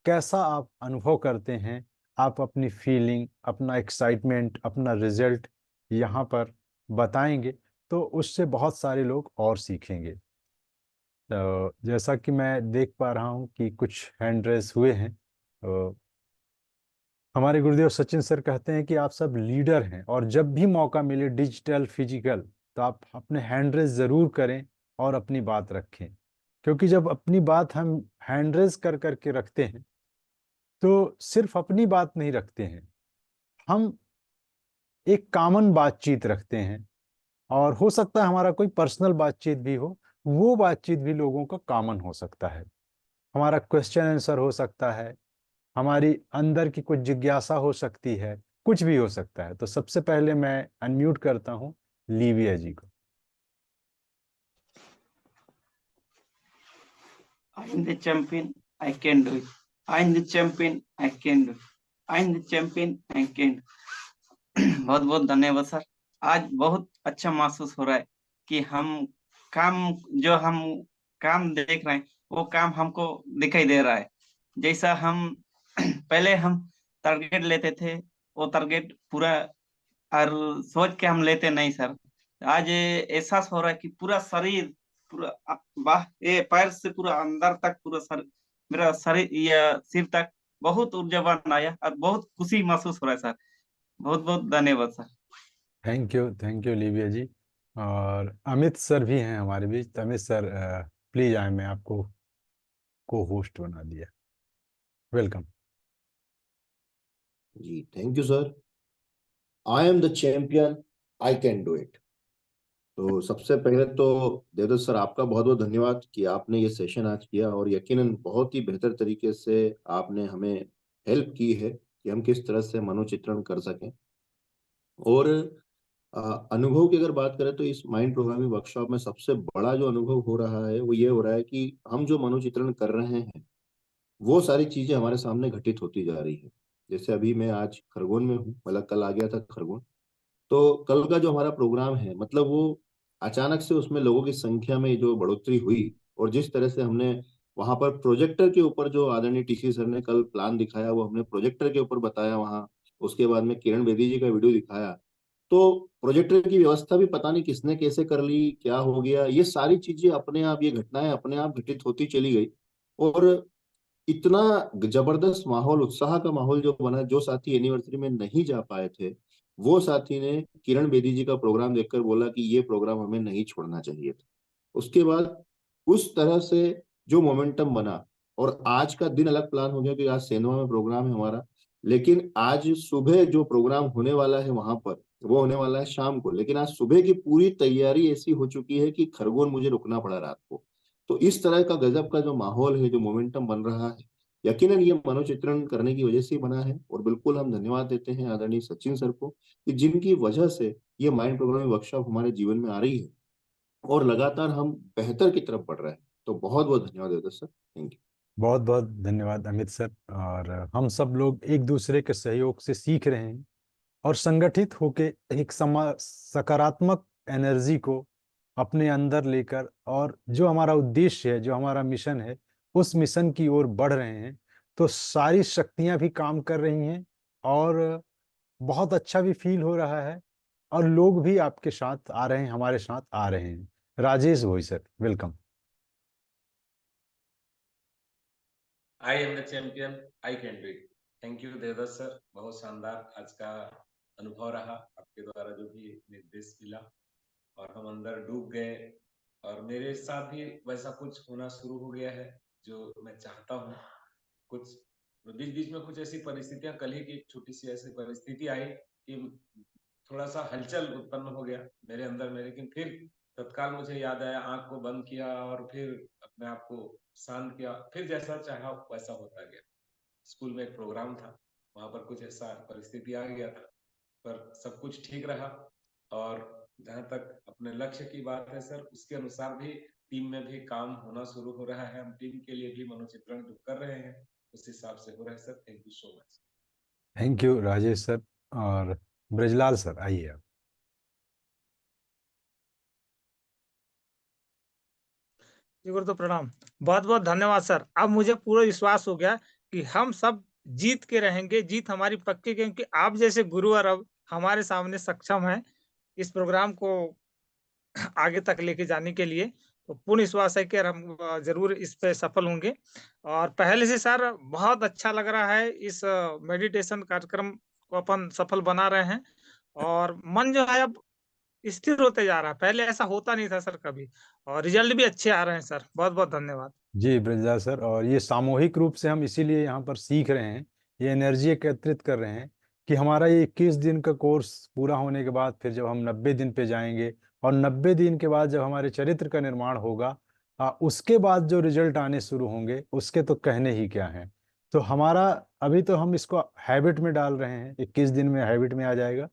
[SPEAKER 1] कैसा आप अनुभव करते हैं, आप अपनी फीलिंग, अपना एक्साइटमेंट, अपना रिजल्ट यहाँ पर बताएंगे तो उससे बहुत सारे लोग और सीखेंगे। तो जैसा कि मैं देख पा रहा हूँ कि कुछ हैंड रेस हुए हैं, तो हमारे गुरुदेव सचिन सर कहते हैं कि आप सब लीडर हैं और जब भी मौका मिले डिजिटल फिजिकल, तो आप अपने हैंड रेस जरूर करें और अपनी बात रखें। क्योंकि जब अपनी बात हम हैंड रेस कर करके रखते हैं तो सिर्फ अपनी बात नहीं रखते हैं, हम एक कॉमन बातचीत रखते हैं। और हो सकता है हमारा कोई पर्सनल बातचीत भी हो, वो बातचीत भी लोगों का कॉमन हो सकता है, हमारा क्वेश्चन आंसर हो सकता है, हमारी अंदर की कुछ जिज्ञासा हो सकती है, कुछ भी हो सकता है। तो सबसे पहले मैं अनम्यूट करता हूँ लीविया जी को।
[SPEAKER 2] I am the champion, I can do it. I am the champion, I can do it. I am the champion, I can do it. बहुत बहुत धन्यवाद सर। आज बहुत अच्छा महसूस हो रहा है कि हम काम जो हम काम देख रहे हैं वो काम हमको दिखाई दे रहा है। जैसा हम पहले हम टारगेट लेते थे, वो टारगेट पूरा और सोच के हम लेते नहीं सर। आज एहसास हो रहा है कि पूरा शरीर, पूरा बाह ये पैर से पूरा अंदर तक पूरा सर, मेरा शरीर या सिर तक बहुत ऊर्जावान आया और बहुत खुशी महसूस हो रहा है सर। बहुत बहुत धन्यवाद सर।
[SPEAKER 1] थैंक यू लीविया जी। और अमित सर भी हैं हमारे बीच। तो अमित सर प्लीज आए, मैं आपको को होस्ट बना दिया। वेलकम।
[SPEAKER 3] जी thank you sir. I am the champion, I can do it. तो सबसे पहले तो देवदत्त सर आपका बहुत बहुत धन्यवाद कि आपने ये सेशन आज किया और यकीनन बहुत ही बेहतर तरीके से आपने हमें हेल्प की है कि हम किस तरह से मनोचित्रण कर सकें। और अनुभव की अगर बात करें तो इस माइंड प्रोग्रामिंग वर्कशॉप में सबसे बड़ा जो अनुभव हो रहा है वो ये हो रहा है कि हम जो मनोचित्रण कर रहे हैं वो सारी चीजें हमारे सामने घटित होती जा रही है। जैसे अभी मैं आज खरगोन में हूँ, मतलब कल आ गया था खरगोन। तो कल का जो हमारा प्रोग्राम है, मतलब वो अचानक से उसमें लोगों की संख्या में जो बढ़ोतरी हुई और जिस तरह से हमने वहां पर प्रोजेक्टर के ऊपर जो आदरणीय टीसी सर ने कल प्लान दिखाया वो हमने प्रोजेक्टर के ऊपर बताया वहां। उसके बाद में किरण बेदी जी का वीडियो दिखाया। तो प्रोजेक्टर की व्यवस्था भी पता नहीं किसने कैसे कर ली, क्या हो गया, ये सारी चीजें अपने आप, ये घटनाएं अपने आप घटित होती चली गई। और इतना जबरदस्त माहौल, उत्साह का माहौल जो बना, जो साथी एनिवर्सरी में नहीं जा पाए थे वो साथी ने किरण बेदी जी का प्रोग्राम देखकर बोला कि ये प्रोग्राम हमें नहीं छोड़ना चाहिए था। उसके बाद उस तरह से जो मोमेंटम बना, और आज का दिन अलग प्लान हो गया कि आज सेंधवा में प्रोग्राम है हमारा, लेकिन आज सुबह जो प्रोग्राम होने वाला है वहां पर वो होने वाला है शाम को। लेकिन आज सुबह की पूरी तैयारी ऐसी हो चुकी है कि खरगोन मुझे रुकना पड़ा रात को। तो इस तरह का गजब का जो माहौल है, जो मोमेंटम बन रहा है, यकीनन ये मनोचित्रण करने की वजह से ही बना है। और बिल्कुल हम धन्यवाद देते हैं आदरणीय सचिन सर को कि जिनकी वजह से ये माइंड प्रोग्रामिंग वर्कशॉप हमारे जीवन में आ रही है और लगातार हम बेहतर की तरफ बढ़ रहे हैं। तो बहुत बहुत धन्यवाद देवदत्त सर, थैंक यू।
[SPEAKER 1] बहुत बहुत धन्यवाद अमित सर। और हम सब लोग एक दूसरे के सहयोग से सीख रहे हैं और संगठित होके एक सकारात्मक एनर्जी को अपने अंदर लेकर, और जो हमारा उद्देश्य है, जो हमारा मिशन है, उस मिशन की ओर बढ़ रहे हैं। तो सारी शक्तियां भी काम कर रही हैं और बहुत अच्छा भी फील हो रहा है। और लोग भी आपके साथ आ रहे हैं, हमारे साथ आ रहे हैं। Rajesh Bhoi sir, welcome.
[SPEAKER 4] I am the champion, I can do it. Thank you Devdutt sir, बहुत शानदार आज का अनुभव रहा आपके द्वारा जो भी निर्देश मिला और हम अंदर डूब गए। और मेरे साथ भी वैसा कुछ होना शुरू हो गया है जो मैं चाहता हूँ। कुछ बीच बीच में कुछ ऐसी परिस्थितियां, कल ही की एक छोटी सी ऐसी परिस्थिति आई कि थोड़ा सा हलचल उत्पन्न हो गया मेरे अंदर में, लेकिन फिर तत्काल मुझे याद आया, आंख को बंद किया और फिर अपने आप को शांत किया, फिर जैसा चाहा वैसा होता गया। स्कूल में एक प्रोग्राम था, वहां पर कुछ ऐसा परिस्थिति आ गया था, पर सब कुछ ठीक रहा। और जहां तक अपने लक्ष्य की बात है सर, उसके अनुसार भी टीम में भी काम होना शुरू हो रहा है। हम टीम के लिए भी मनोचित्रण जो कर रहे हैं उस हिसाब से हो रहा है sir. Thank you so much.
[SPEAKER 1] Thank you Rajesh sir. और ब्रजलाल सर आइए आप।
[SPEAKER 5] जी गुरु तो प्रणाम। बहुत बहुत धन्यवाद सर। अब मुझे पूरा विश्वास हो गया कि हम सब जीत के रहेंगे, जीत हमारी पक्की, क्योंकि आप जैसे गुरुवर अब हमारे सामने सक्षम हैं इस प्रोग्राम को आगे तक लेके जाने के लिए। तो पूर्ण विश्वास है कि हम ज़रूर इस पे सफल होंगे। और पहले से सर बहुत अच्छा लग रहा है, इस मेडिटेशन कार्यक्रम को अपन सफल बना रहे हैं और मन जो है अब स्थिर होते जा रहा है। पहले ऐसा होता नहीं था सर कभी, और रिजल्ट भी अच्छे आ रहे हैं सर। बहुत-बहुत धन्यवाद।
[SPEAKER 1] जी ब्रजलाल सर, और ये सामूहिक रूप से हम इसीलिए यहाँ पर सीख रहे हैं, ये एनर्जी एकत्रित कर रहे हैं कि हमारा ये 21 दिन का कोर्स पूरा होने के बाद फिर जब हम 90 दिन पे जाएंगे और 90 दिन के बाद जब हमारे चरित्र का निर्माण होगा, उसके बाद जो रिजल्ट आने शुरू होंगे उसके तो कहने ही क्या है। तो हमारा अभी तो हम इसको हैबिट में डाल रहे हैं, 21 दिन में हैबिट में आ जाएगा।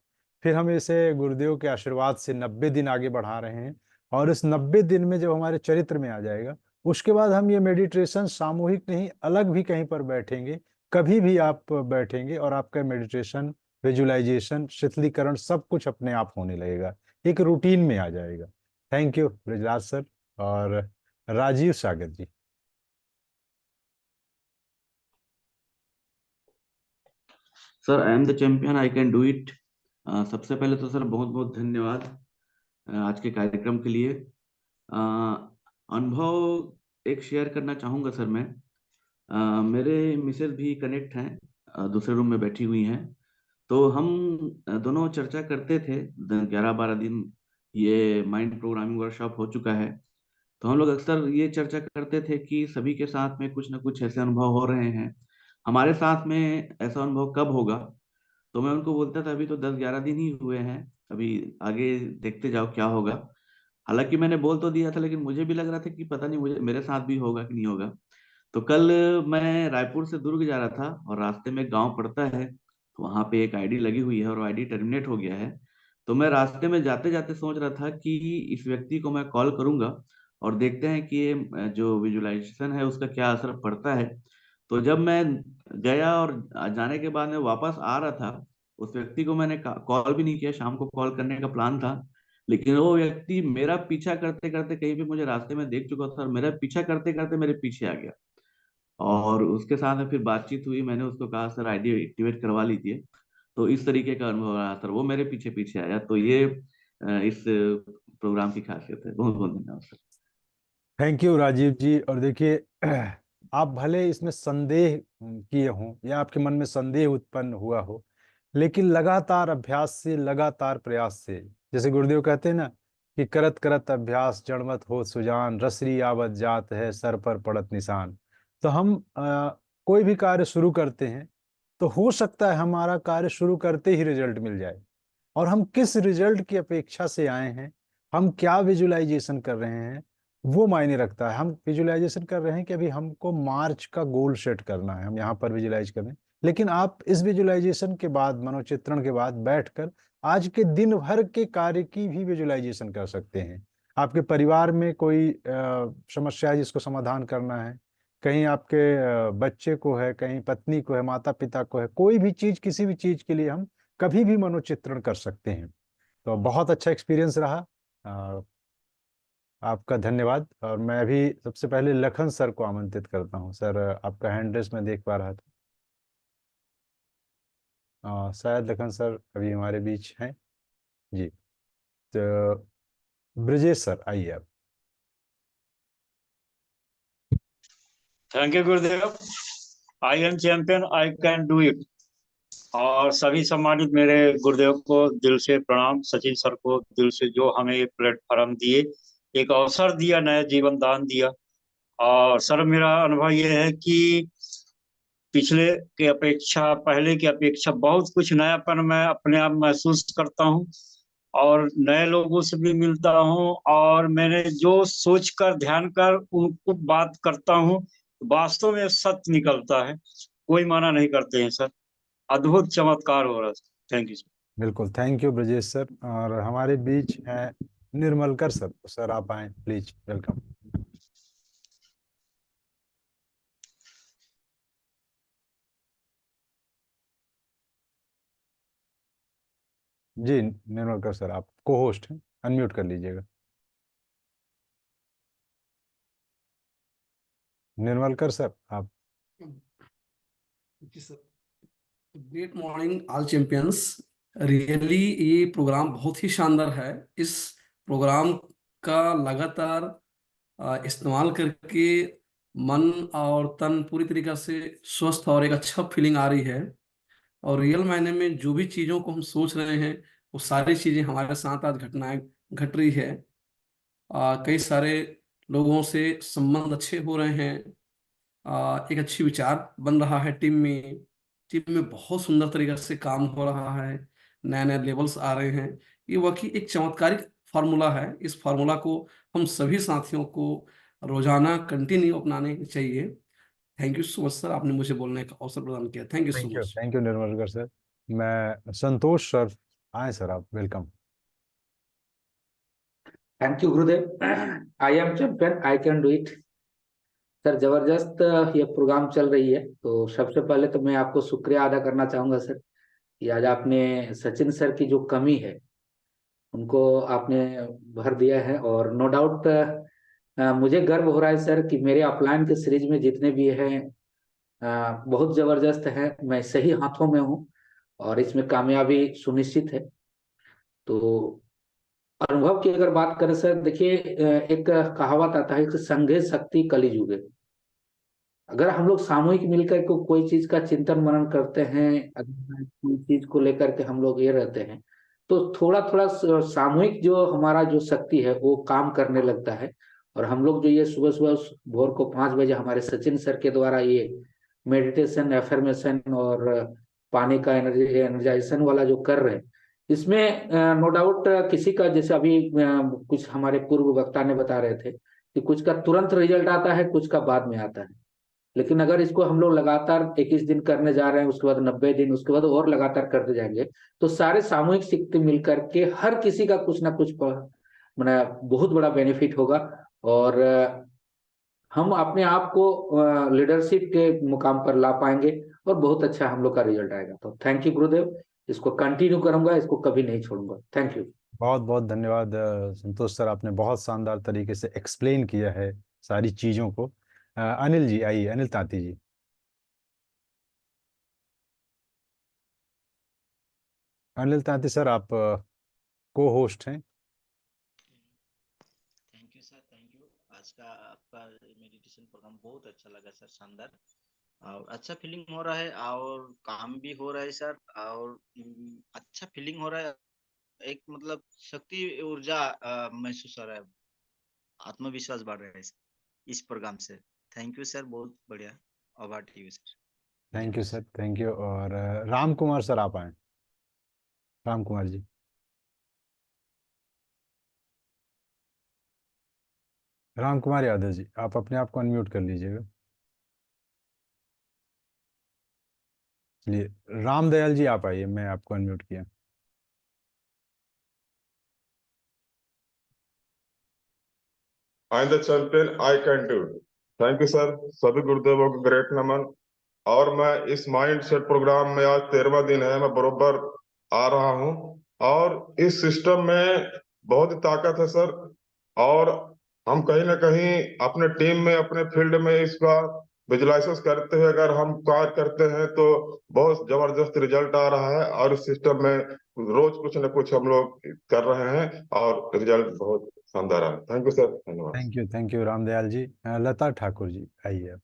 [SPEAKER 1] फिर हम इसे गुरुदेव के आशीर्वाद से 90 दिन आगे बढ़ा रहे हैं, और इस 90 दिन में जब हमारे चरित्र में आ जाएगा, उसके बाद हम ये मेडिटेशन सामूहिक नहीं, अलग भी कहीं पर बैठेंगे, कभी भी आप बैठेंगे और आपका मेडिटेशन, विजुअलाइजेशन, शीतलीकरण सब कुछ अपने आप होने लगेगा, एक रूटीन में आ जाएगा। Thank you Brajraj sir. और Rajiv Sagar ji.
[SPEAKER 6] Sir, I am the champion, I can do it. सबसे पहले तो सर बहुत बहुत धन्यवाद आज के कार्यक्रम के लिए। अनुभव एक शेयर करना चाहूँगा सर मैं। मेरे मिसेज भी कनेक्ट हैं, दूसरे रूम में बैठी हुई हैं। तो हम दोनों चर्चा करते थे, 11-12 दिन ये माइंड प्रोग्रामिंग वर्कशॉप हो चुका है। तो हम लोग अक्सर ये चर्चा करते थे कि सभी के साथ में कुछ ना कुछ ऐसे अनुभव हो रहे हैं, हमारे साथ में ऐसा अनुभव कब होगा। तो मैं उनको बोलता था अभी तो 10-11 दिन ही हुए हैं, अभी आगे देखते जाओ क्या होगा। हालांकि मैंने बोल तो दिया था, लेकिन मुझे भी लग रहा था कि पता नहीं मुझे मेरे साथ भी होगा कि नहीं होगा। तो कल मैं रायपुर से दुर्ग जा रहा था और रास्ते में गांव पड़ता है, तो वहां पे एक आईडी लगी हुई है और आईडी टर्मिनेट हो गया है। तो मैं रास्ते में जाते जाते सोच रहा था कि इस व्यक्ति को मैं कॉल करूंगा और देखते हैं कि ये जो विजुअलाइजेशन है उसका क्या असर पड़ता है। तो जब मैं गया और जाने के बाद मैं वापस आ रहा था, उस व्यक्ति को मैंने कॉल भी नहीं किया, शाम को कॉल करने का प्लान था। लेकिन वो व्यक्ति मेरा पीछा करते करते कहीं भी मुझे रास्ते में देख चुका था और मेरा पीछा करते करते मेरे पीछे आ गया। और उसके साथ में फिर बातचीत हुई, मैंने उसको कहा सर आईडी एक्टिवेट करवा लीजिए। तो इस तरीके का अनुभव रहा सर, वो मेरे पीछे पीछे आया। तो ये इस प्रोग्राम की खासियत है। बहुत बहुत धन्यवाद सर।
[SPEAKER 1] थैंक यू राजीव जी। और देखिए, आप भले इसमें संदेह किए हों या आपके मन में संदेह उत्पन्न हुआ हो, लेकिन लगातार अभ्यास से, लगातार प्रयास से, जैसे गुरुदेव कहते हैं ना कि करत करत अभ्यास जड़मत हो सुजान, रसरी आवत जात है सर पर पड़त निशान। तो हम कोई भी कार्य शुरू करते हैं तो हो सकता है हमारा कार्य शुरू करते ही रिजल्ट मिल जाए, और हम किस रिजल्ट की अपेक्षा से आए हैं, हम क्या विजुअलाइजेशन कर रहे हैं, वो मायने रखता है। हम विजुअलाइजेशन कर रहे हैं कि अभी हमको मार्च का गोल सेट करना है, हम यहाँ पर विजुअलाइज कर रहे हैं। लेकिन आप इस विजुअलाइजेशन के बाद, मनोचित्रण के बाद बैठकर आज के दिन भर के कार्य की भी विजुअलाइजेशन कर सकते हैं। आपके परिवार में कोई समस्या है जिसको समाधान करना है, कहीं आपके बच्चे को है, कहीं पत्नी को है, माता पिता को है, कोई भी चीज, किसी भी चीज के लिए हम कभी भी मनोचित्रण कर सकते हैं। तो बहुत अच्छा एक्सपीरियंस रहा। आपका धन्यवाद। और मैं अभी सबसे पहले लखन सर को आमंत्रित करता हूं। सर, आपका हैंड रेस मैं देख पा रहा था। शायद लखन सर अभी हमारे बीच हैं। जी, तो ब्रजेश सर आइए आप।
[SPEAKER 7] Thank you Gurudev. I am champion, I can do it. और सभी सम्मानित मेरे गुरुदेव को दिल से प्रणाम, सचिन सर को दिल से, जो हमें एक प्लेटफॉर्म दिए, एक अवसर दिया, नया जीवन दान दिया। और सर मेरा अनुभव ये है कि पिछले की अपेक्षा, पहले की अपेक्षा बहुत कुछ नयापन मैं अपने आप महसूस करता हूँ और नए लोगों से भी मिलता हूँ, और मैंने जो सोचकर ध्यान कर उनको बात करता हूँ, वास्तव में सत्य निकलता है। कोई माना नहीं करते हैं सर। अद्भुत चमत्कार हो रहा है। Thank you sir.
[SPEAKER 1] बिल्कुल, थैंक यू ब्रजेश सर। और हमारे बीच हैं निर्मलकर सर। सर आप आए प्लीज, वेलकम। जी निर्मलकर सर, आप को होस्ट हैं, अनम्यूट कर लीजिएगा। निर्मलकर सर आप।
[SPEAKER 8] जी sir. Great morning all champions. Really ये प्रोग्राम बहुत ही शानदार है। इस प्रोग्राम का लगातार इस्तेमाल करके मन और तन पूरी तरीके से स्वस्थ और एक अच्छा फीलिंग आ रही है। और रियल मायने में जो भी चीज़ों को हम सोच रहे हैं वो सारी चीज़ें हमारे साथ आज घटनाएं घट रही है। कई सारे लोगों से संबंध अच्छे हो रहे हैं। एक अच्छी विचार बन रहा है टीम में। टीम में बहुत सुंदर तरीके से काम हो रहा है। नए नए लेवल्स आ रहे हैं। ये वाकई एक चमत्कारिक फार्मूला है। इस फार्मूला को हम सभी साथियों को रोजाना कंटिन्यू अपनाने चाहिए। Thank you so much sir, आपने मुझे बोलने का अवसर प्रदान किया। Thank you so much.
[SPEAKER 1] Thank you Nirmalkar sir. मैं संतोष सर आए सर, आप welcome.
[SPEAKER 9] Thank you Gurudev. I am champion, I can do it. Sir जबरदस्त ये प्रोग्राम चल रही है, तो सबसे पहले तो मैं आपको शुक्रिया अदा करना चाहूंगा सर कि आज आपने सचिन सर की जो कमी है उनको आपने भर दिया है। और नो डाउट मुझे गर्व हो रहा है सर कि मेरे अपलाइन के सीरीज में जितने भी हैं बहुत जबरदस्त हैं। मैं सही हाथों में हूँ और इसमें कामयाबी सुनिश्चित है। तो अनुभव की अगर बात करें सर, देखिए एक कहावत आता है कि संघे शक्ति कली जुगे। अगर हम लोग सामूहिक मिलकर के कोई चीज का चिंतन मनन करते हैं, अगर कोई चीज को लेकर के हम लोग ये रहते हैं, तो थोड़ा थोड़ा सामूहिक जो हमारा जो शक्ति है वो काम करने लगता है। और हम लोग जो ये सुबह सुबह भोर को 5 बजे हमारे सचिन सर के द्वारा ये मेडिटेशन, एफर्मेशन और पानी का एनर्जाइजेशन वाला जो कर रहे हैं, इसमें नो डाउट किसी का, जैसे अभी कुछ हमारे पूर्व वक्ता ने बता रहे थे कि कुछ का तुरंत रिजल्ट आता है, कुछ का बाद में आता है। लेकिन अगर इसको हम लोग लगातार 21 दिन करने जा रहे हैं, उसके बाद 90 दिन, उसके बाद और लगातार करते जाएंगे, तो सारे सामूहिक शक्ति मिलकर के हर किसी का कुछ ना कुछ मैंने बहुत बड़ा बेनिफिट होगा। और हम अपने आप को लीडरशिप के मुकाम पर ला पाएंगे और बहुत अच्छा हम लोग का रिजल्ट आएगा। तो थैंक यू गुरुदेव, इसको कंटिन्यू करूंगा, इसको कभी नहीं छोड़ूंगा। Thank you.
[SPEAKER 1] बहुत बहुत धन्यवाद संतोष सर, आपने बहुत शानदार तरीके से एक्सप्लेन किया है सारी चीज़ों को। अनिल जी आइए, अनिल तांती जी। अनिल तांती सर, आप को होस्ट हैं।
[SPEAKER 10] Thank you sir, thank you. आज का आपका मेडिटेशन प्रोग्राम बहुत अच्छा लगा सर, शानदार और अच्छा फीलिंग हो रहा है और काम भी हो रहा है सर। और अच्छा फीलिंग हो रहा है, एक मतलब शक्ति ऊर्जा महसूस हो रहा है, आत्मविश्वास बढ़ रहा है इस प्रोग्राम से। थैंक यू सर, बहुत बढ़िया। Over to you sir.
[SPEAKER 1] Thank you sir, thank you. और राम कुमार सर आप आए, राम कुमार जी। राम कुमार यादव जी, आप अपने आप को अनम्यूट कर लीजिएगा। चलिए राम दयाल जी आप आइए, मैं आपको अनम्यूट किया।
[SPEAKER 11] आई am the champion, I can do. Thank you sir, सभी गुरुदेवों को ग्रेट नमन। और मैं इस माइंड सेट प्रोग्राम में आज 13वां दिन है, मैं बरोबर आ रहा हूँ। और इस सिस्टम में बहुत ही ताकत है सर। और हम कहीं ना कहीं अपने टीम में, अपने फील्ड में इसका विजुलाइजेशन करते हुए अगर हम कार्य करते हैं तो बहुत जबरदस्त रिजल्ट आ रहा है। और इस सिस्टम में रोज कुछ न कुछ हम लोग कर रहे हैं और रिजल्ट बहुत शानदार है। थैंक यू सर, धन्यवाद।
[SPEAKER 1] Thank you Ram Dayal ji. लता ठाकुर जी आइए आप।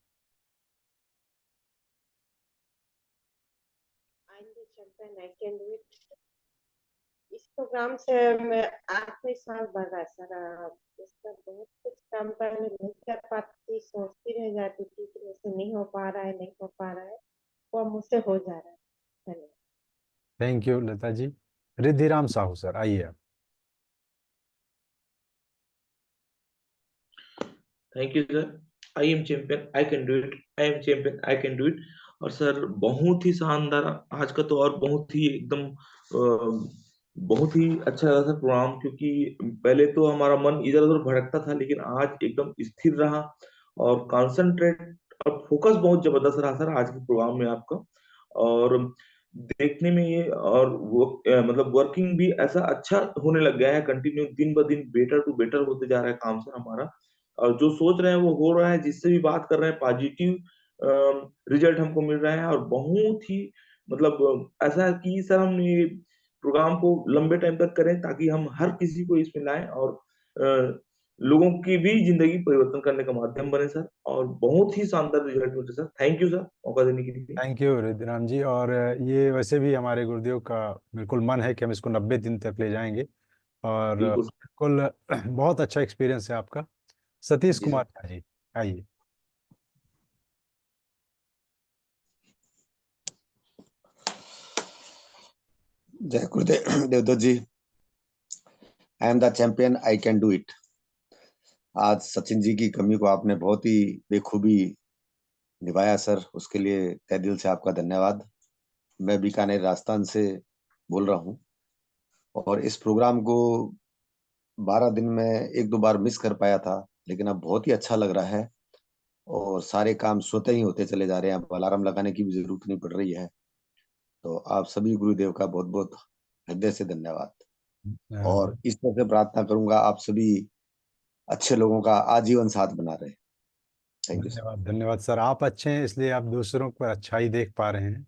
[SPEAKER 12] इस प्रोग्राम से मैं आत्मविश्वास बढ़ रहा है सर। इसका बहुत कुछ काम पहले नहीं कर पाती, सोचती रह जाती थी कि मुझसे नहीं हो पा रहा है, नहीं हो पा रहा है। वो मुझसे हो जा रहा है। धन्यवाद।
[SPEAKER 1] Thank you Lata ji. Riddhiram Sahu sir, आइए आप।
[SPEAKER 13] Thank you sir. I am champion, I can do it. I am champion, I can do it. और सर बहुत ही शानदार आज का तो, और बहुत ही एकदम बहुत ही अच्छा लगा सर प्रोग्राम, क्योंकि पहले तो हमारा मन इधर उधर भटकता था, लेकिन आज एकदम स्थिर रहा और कंसंट्रेट और फोकस बहुत जबरदस्त रहा सर आज के प्रोग्राम में आपका। और देखने में ये और मतलब वर्किंग भी ऐसा अच्छा होने लग गया है, कंटिन्यू दिन ब दिन बेटर टू बेटर होते जा रहा है काम सर हमारा। और जो सोच रहे हैं वो हो रहा है, जिससे भी बात कर रहे हैं पॉजिटिव रिजल्ट हमको मिल रहा है। और बहुत ही मतलब ऐसा है कि सर हम ये प्रोग्राम को लंबे टाइम तक करें, ताकि हम हर किसी को इसमें लाएं और लोगों की भी जिंदगी परिवर्तन करने का माध्यम बने सर। और बहुत ही शानदार रिजल्ट मिले सर। थैंक यू सर मौका देने के लिए।
[SPEAKER 1] थैंक यू रिद्धिराम जी। और ये वैसे भी हमारे गुरुदेव का बिल्कुल मन है कि हम इसको 90 दिन तक ले जाएंगे। और
[SPEAKER 13] बिल्कुल
[SPEAKER 1] बिल्कुल बहुत अच्छा एक्सपीरियंस है आपका। सतीश
[SPEAKER 13] जी
[SPEAKER 1] कुमार
[SPEAKER 13] सर।
[SPEAKER 1] झा जी, आइए।
[SPEAKER 14] जय Gurudev Devdutt ji. I am the champion, I can do it. आज सचिन जी की कमी को आपने बहुत ही बेखूबी निभाया सर, उसके लिए तहे दिल से आपका धन्यवाद। मैं बीकानेर राजस्थान से बोल रहा हूँ और इस प्रोग्राम को 12 दिन में एक दो बार मिस कर पाया था, लेकिन अब बहुत ही अच्छा लग रहा है और सारे काम स्वतः ही होते चले जा रहे हैं। अब अलार्म लगाने की भी जरूरत नहीं पड़ रही है। तो आप सभी गुरुदेव का बहुत बहुत हृदय से धन्यवाद। और इस तरह से प्रार्थना करूंगा आप सभी अच्छे लोगों का आजीवन साथ बना रहे। Thank you sir.
[SPEAKER 1] धन्यवाद, धन्यवाद सर। आप अच्छे हैं इसलिए आप दूसरों पर अच्छाई देख पा रहे हैं।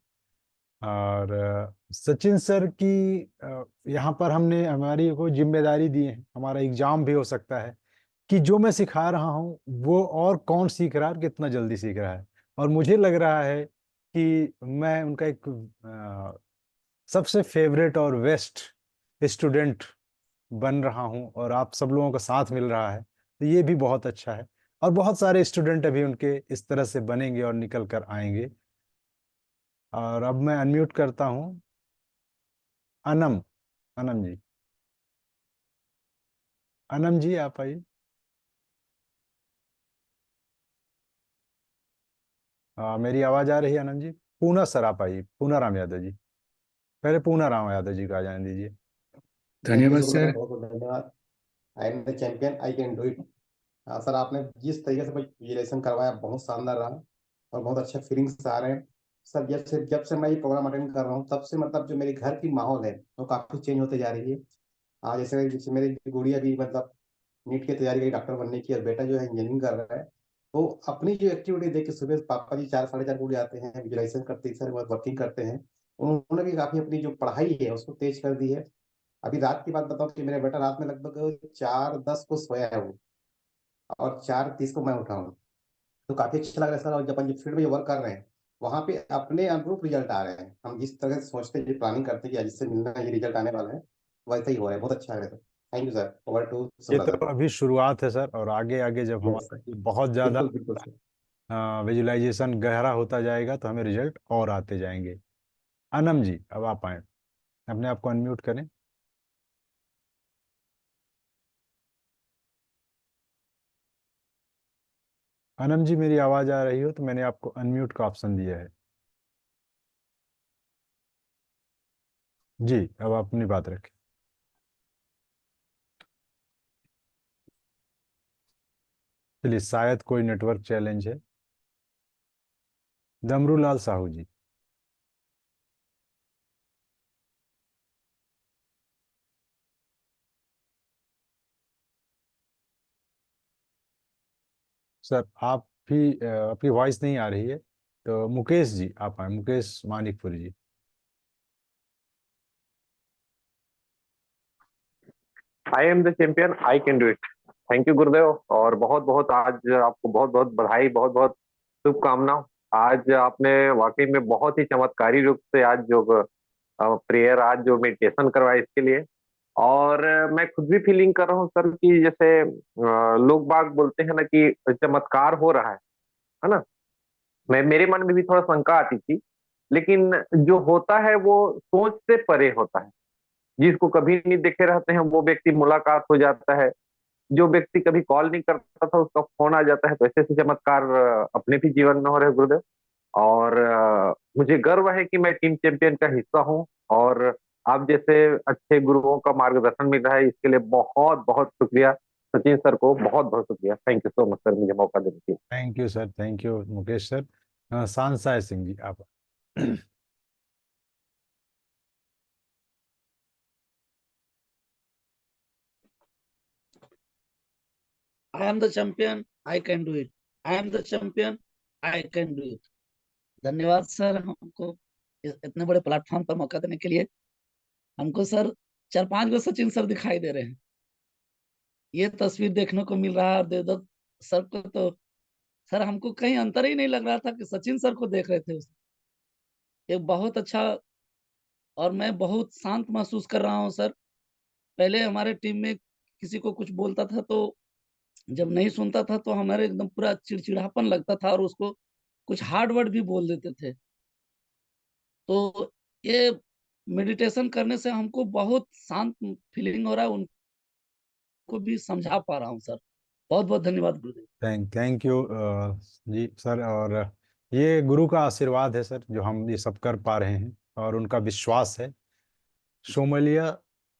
[SPEAKER 1] और सचिन सर की यहाँ पर हमने हमारी को जिम्मेदारी दी है। हमारा एग्जाम भी हो सकता है कि जो मैं सिखा रहा हूँ वो और कौन सीख रहा है और कितना जल्दी सीख रहा है। और मुझे लग रहा है कि मैं उनका एक सबसे फेवरेट और बेस्ट स्टूडेंट बन रहा हूँ और आप सब लोगों का साथ मिल रहा है, तो ये भी बहुत अच्छा है। और बहुत सारे स्टूडेंट अभी उनके इस तरह से बनेंगे और निकल कर आएंगे। और अब मैं अनम्यूट करता हूँ अनम। अनम जी, अनम जी आप आइए। मेरी आवाज आ रही है अनम जी? पूना सर आप आइए, पूना राम यादव जी। पहले पूना राम यादव जी को आ जाने दीजिए।
[SPEAKER 15] थैंक यू
[SPEAKER 16] धन्यवाद
[SPEAKER 15] सर,
[SPEAKER 16] सर।
[SPEAKER 15] बहुत बहुत धन्यवाद। आई am the champion, I can do it. Sir आपने जिस तरीके से विजुअलाइजेशन करवाया बहुत शानदार रहा और बहुत अच्छे फीलिंग्स आ रहे हैं सर। जब से मैं ये प्रोग्राम अटेंड कर रहा हूँ तब से मतलब जो मेरे घर की माहौल है वो काफी चेंज होते जा रही है। जैसे जैसे मेरी गुड़िया भी मतलब नीट की तैयारी करी डॉक्टर बनने की और बेटा जो है इंजीनियरिंग कर रहा है। तो अपनी जो एक्टिविटी देख के सुबह पापा जी 4 साढ़े 4 बजे आते हैं, विजुअलाइजेशन करते हैं सर, वर्किंग करते हैं। उन्होंने भी काफी अपनी जो पढ़ाई है उसको तेज कर दी है। अभी रात की बात बताऊं कि मेरा बेटा रात में लगभग 4:10 को सोया है वो, और 4:30 को मैं उठा हूँ। तो काफी अच्छा लग रहा है सर। और जब हम फील्ड में वर्क कर रहे हैं वहाँ पे अपने अनुरूप रिजल्ट आ रहे हैं। हम जिस तरह से सोचते हैं, जो प्लानिंग करते हैं कि आज इससे मिलना है, ये रिजल्ट आने वाला है, वैसा ही हो रहा है। बहुत अच्छा लग रहा है sir. Thank you sir. Over to
[SPEAKER 1] ये
[SPEAKER 15] सुब्रत
[SPEAKER 1] तो
[SPEAKER 15] सर।
[SPEAKER 1] अभी शुरुआत है सर, और आगे आगे जब
[SPEAKER 15] यस
[SPEAKER 1] हमारा
[SPEAKER 15] सर,
[SPEAKER 1] ये बहुत ज़्यादा
[SPEAKER 15] बिल्कुल बिल्कुल सर।
[SPEAKER 1] विजुलाइजेशन गहरा होता जाएगा तो हमें रिजल्ट और आते जाएंगे। अनम जी अब आप आए, अपने आप को अनम्यूट करें। अनम जी मेरी आवाज़ आ रही हो तो मैंने आपको अनम्यूट का ऑप्शन दिया है। जी अब आप अपनी बात रखें। चलिए, शायद कोई नेटवर्क चैलेंज है। डमरूलाल साहू जी। सर आप भी आपकी वॉइस नहीं आ रही है, तो मुकेश जी आप आए, Mukesh Manikpur ji.
[SPEAKER 17] I am the champion, I can do it. Thank you Gurudev. और बहुत बहुत आज आपको बहुत बहुत बधाई, बहुत बहुत शुभकामनाएं। आज आपने वाकई में बहुत ही चमत्कारी रूप से आज जो प्रेयर, आज जो मेडिटेशन करवाया इसके लिए। और मैं खुद भी फीलिंग कर रहा हूँ सर कि जैसे लोग बाग बोलते हैं ना कि चमत्कार हो रहा है ना। मैं मेरे मन में भी थोड़ा शंका आती थी लेकिन जो होता है वो सोच से परे होता है। जिसको कभी नहीं देखे रहते हैं वो व्यक्ति मुलाकात हो जाता है, जो व्यक्ति कभी कॉल नहीं करता था उसका फोन आ जाता है। तो ऐसे ऐसे चमत्कार अपने भी जीवन में हो रहे हैं गुरुदेव। और मुझे गर्व है कि मैं टीम चैंपियन का हिस्सा हूँ, और आप जैसे अच्छे गुरुओं का मार्गदर्शन मिल रहा है, इसके लिए बहुत बहुत शुक्रिया। सचिन सर को बहुत बहुत शुक्रिया। Thank you so much sir, मुझे मौका देने के लिए।
[SPEAKER 1] Thank you sir, thank you Mukesh sir. Sansay Singh ji आप।
[SPEAKER 16] I am the champion, I can do it. I am the champion, I can do it. धन्यवाद सर हमको इतने बड़े प्लेटफॉर्म पर मौका देने के लिए। हमको सर 4-5 गो सचिन सर दिखाई दे रहे हैं। ये तस्वीर देखने को मिल रहा है, और देवदत्त सर को तो सर हमको कहीं अंतर ही नहीं लग रहा था कि सचिन सर को देख रहे थे उस। एक बहुत अच्छा, और मैं बहुत शांत महसूस कर रहा हूँ सर। पहले हमारे टीम में किसी को कुछ बोलता था तो जब नहीं सुनता था तो हमारे एकदम पूरा चिड़चिड़ापन लगता था और उसको कुछ हार्ड वर्ड भी बोल देते थे। तो ये मेडिटेशन करने से हमको बहुत शांत फीलिंग हो रहा है, उनको भी समझा पा रहा हूँ सर। बहुत बहुत धन्यवाद गुरुदेव।
[SPEAKER 1] थैंक यू जी सर। और ये गुरु का आशीर्वाद है सर, जो हम ये सब कर पा रहे हैं, और उनका विश्वास है। सोमलिया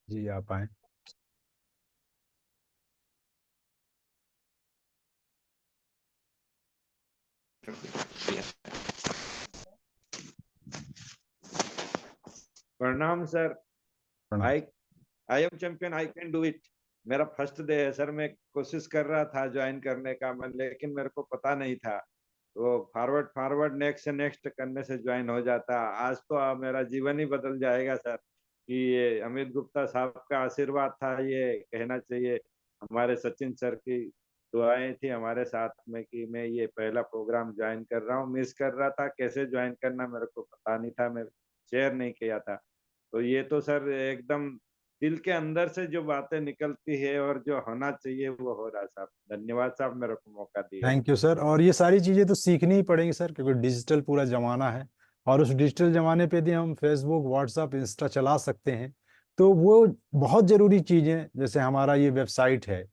[SPEAKER 1] जी आप आए।
[SPEAKER 18] प्रणाम सर।
[SPEAKER 1] प्रणाम।
[SPEAKER 18] आई am champion, I can do it. मेरा फर्स्ट डे है सर। मैं कोशिश कर रहा था ज्वाइन करने का, मैं लेकिन मेरे को पता नहीं था। तो फॉरवर्ड फॉरवर्ड नेक्स्ट से नेक्स्ट करने से ज्वाइन हो जाता। आज तो मेरा जीवन ही बदल जाएगा सर। कि ये अमित गुप्ता साहब का आशीर्वाद था, ये कहना चाहिए। हमारे सचिन सर की दुआएं थी हमारे साथ में कि मैं ये पहला प्रोग्राम ज्वाइन कर रहा हूँ। मिस कर रहा था, कैसे ज्वाइन करना मेरे को पता नहीं था, मैं शेयर नहीं किया था। तो ये तो सर एकदम दिल के अंदर से जो बातें निकलती है और जो होना चाहिए वो हो रहा है साहब। धन्यवाद साहब, मेरे को मौका दिया।
[SPEAKER 1] Thank you sir. और ये सारी चीज़ें तो सीखनी ही पड़ेंगी सर, क्योंकि डिजिटल पूरा ज़माना है, और उस डिजिटल ज़माने पे यदि हम फेसबुक, व्हाट्सअप, इंस्टा चला सकते हैं तो वो बहुत ज़रूरी चीज़ें, जैसे हमारा ये वेबसाइट है,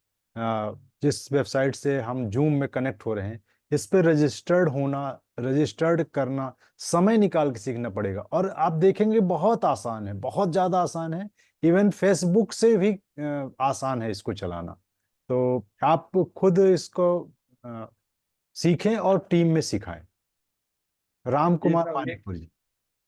[SPEAKER 1] जिस वेबसाइट से हम जूम में कनेक्ट हो रहे हैं, इस पर रजिस्टर्ड होना, रजिस्टर्ड करना, समय निकाल के सीखना पड़ेगा। और आप देखेंगे बहुत आसान है, बहुत ज़्यादा आसान है। इवन फेसबुक से भी आसान है इसको चलाना। तो आप खुद इसको सीखें और टीम में सिखाएं। राम
[SPEAKER 18] जी
[SPEAKER 1] कुमार
[SPEAKER 18] साहब, ये
[SPEAKER 1] मानिकपुर जी।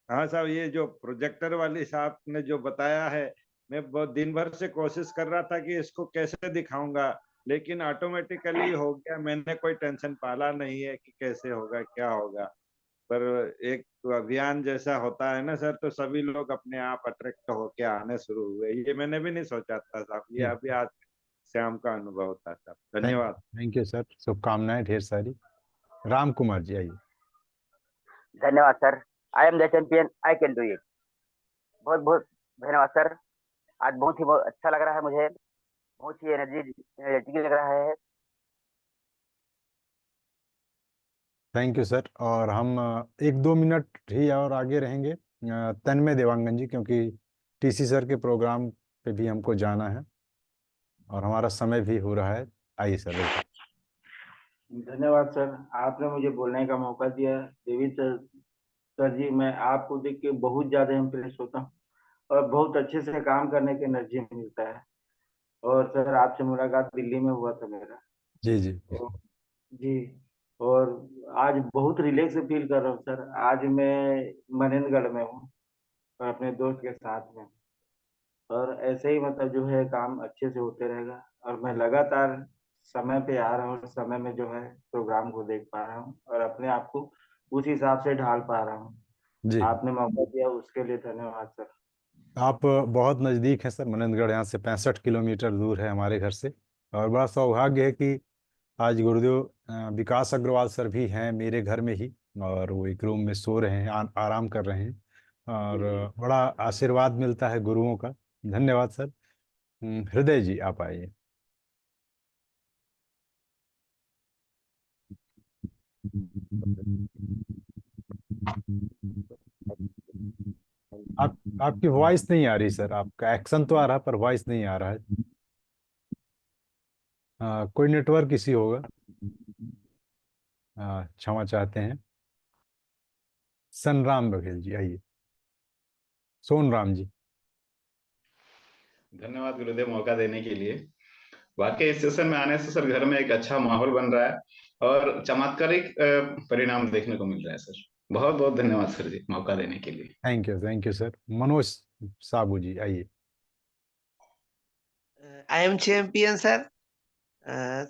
[SPEAKER 18] हाँ साहब, ये जो प्रोजेक्टर वाली साहब ने जो बताया है, मैं बहुत दिन भर से कोशिश कर रहा था कि इसको कैसे दिखाऊंगा, लेकिन ऑटोमेटिकली हो गया। मैंने कोई टेंशन पाला नहीं है कि कैसे होगा क्या होगा। पर एक तो अभियान जैसा होता है ना सर, तो सभी लोग अपने आप अट्रैक्ट होके आने शुरू हुए। ये मैंने भी नहीं सोचा था साहब, ये अभी आज शाम का अनुभव था साहब। धन्यवाद।
[SPEAKER 1] थैंक यू सर, शुभकामनाएं ढेर सारी। राम कुमार जी आइए।
[SPEAKER 19] धन्यवाद sir. I am the champion, I can do it. बहुत बहुत धन्यवाद सर। आज बहुत अच्छा लग रहा है मुझे, बहुत ही एनर्जेटिक लग रहा है।
[SPEAKER 1] Thank you sir. और हम 1-2 मिनट ही और आगे रहेंगे, तन्मय देवांगन जी, क्योंकि टीसी सर के प्रोग्राम पे भी हमको जाना है और हमारा समय भी हो रहा है। आइए सर, वेलकम।
[SPEAKER 20] धन्यवाद सर, आपने मुझे बोलने का मौका दिया। देवी सर जी, मैं आपको देख के बहुत ज्यादा इम्प्रेस होता हूँ और बहुत अच्छे से काम करने की एनर्जी मिलता है। और सर, आपसे मुलाकात दिल्ली में हुआ था मेरा।
[SPEAKER 1] जी जी
[SPEAKER 20] तो जी, और आज बहुत रिलैक्स फील कर रहा हूँ सर। आज मैं मनेंद्रगढ़ में हूँ अपने दोस्त के साथ में, और ऐसे ही मतलब जो है काम अच्छे से होते रहेगा। और मैं लगातार समय पे आ रहा हूँ, समय में जो है प्रोग्राम को देख पा रहा हूँ और अपने आप को उस हिसाब से ढाल पा रहा हूँ।
[SPEAKER 1] जी।
[SPEAKER 20] आपने मौका दिया उसके लिए धन्यवाद सर।
[SPEAKER 1] आप बहुत नज़दीक हैं सर, मनेंद्रगढ़ यहाँ से 65 किलोमीटर दूर है हमारे घर से। और बड़ा सौभाग्य है कि आज गुरुदेव विकास अग्रवाल सर भी हैं मेरे घर में ही, और वो एक रूम में सो रहे हैं, आराम कर रहे हैं। और बड़ा आशीर्वाद मिलता है गुरुओं का। धन्यवाद सर। हृदय जी आप आइए। आपकी वॉइस नहीं आ रही सर, आपका एक्शन तो आ रहा है पर वॉइस नहीं आ रहा है। कोई नेटवर्क इश्यू होगा। क्षमा चाहते हैं। सनराम बघेल जी आइए। सोनराम जी।
[SPEAKER 21] धन्यवाद गुरुदेव मौका देने के लिए। वाकई इस सेशन में आने से सर घर में एक अच्छा माहौल बन रहा है और चमत्कारिक परिणाम देखने को मिल रहा है सर। बहुत बहुत धन्यवाद सर जी मौका देने के लिए।
[SPEAKER 1] Thank you sir. Manoj Sabu ji आइए।
[SPEAKER 22] I am champion sir.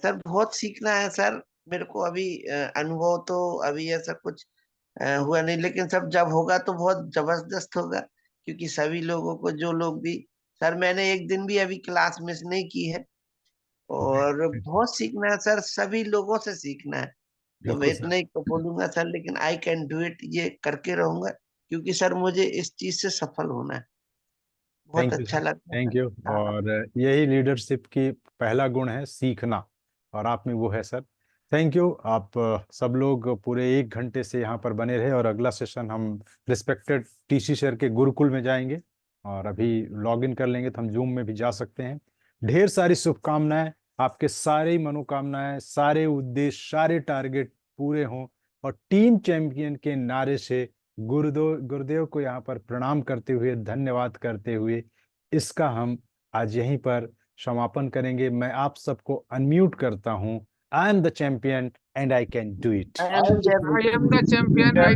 [SPEAKER 22] Sir बहुत सीखना है सर मेरे को अभी। अनुभव तो अभी ऐसा कुछ हुआ नहीं, लेकिन सब जब होगा तो बहुत जबरदस्त होगा, क्योंकि सभी लोगों को, जो लोग भी, सर मैंने एक दिन भी अभी क्लास मिस नहीं की है और बहुत सीखना है सर, सभी लोगों से सीखना है। तो मैं इतना ही बोलूंगा सर, लेकिन आई कैन डू इट ये करके रहूंगा, क्योंकि सर मुझे इस चीज से सफल होना है। बहुत अच्छा लगता है।
[SPEAKER 1] Thank you. और यही लीडरशिप की पहला गुण है, सीखना, और आप में वो है सर। Thank you. आप सब लोग पूरे 1 घंटे से यहाँ पर बने रहे और अगला सेशन हम रिस्पेक्टेड टीसी सर के गुरुकुल में जाएंगे और अभी लॉग इन कर लेंगे तो हम जूम में भी जा सकते हैं। ढेर सारी शुभकामनाएं, आपके सारे मनोकामनाएं, सारे उद्देश्य, सारे टारगेट पूरे हों और टीम चैंपियन के नारे से गुरुदेव को यहाँ पर प्रणाम करते हुए, धन्यवाद करते हुए इसका हम आज यहीं पर समापन करेंगे। मैं आप सबको अनम्यूट करता हूं। आई am the champion and I can do it.
[SPEAKER 5] I am the champion, I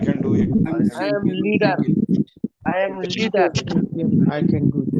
[SPEAKER 5] can do it.
[SPEAKER 22] I am leader. I am leader.
[SPEAKER 5] I can do it.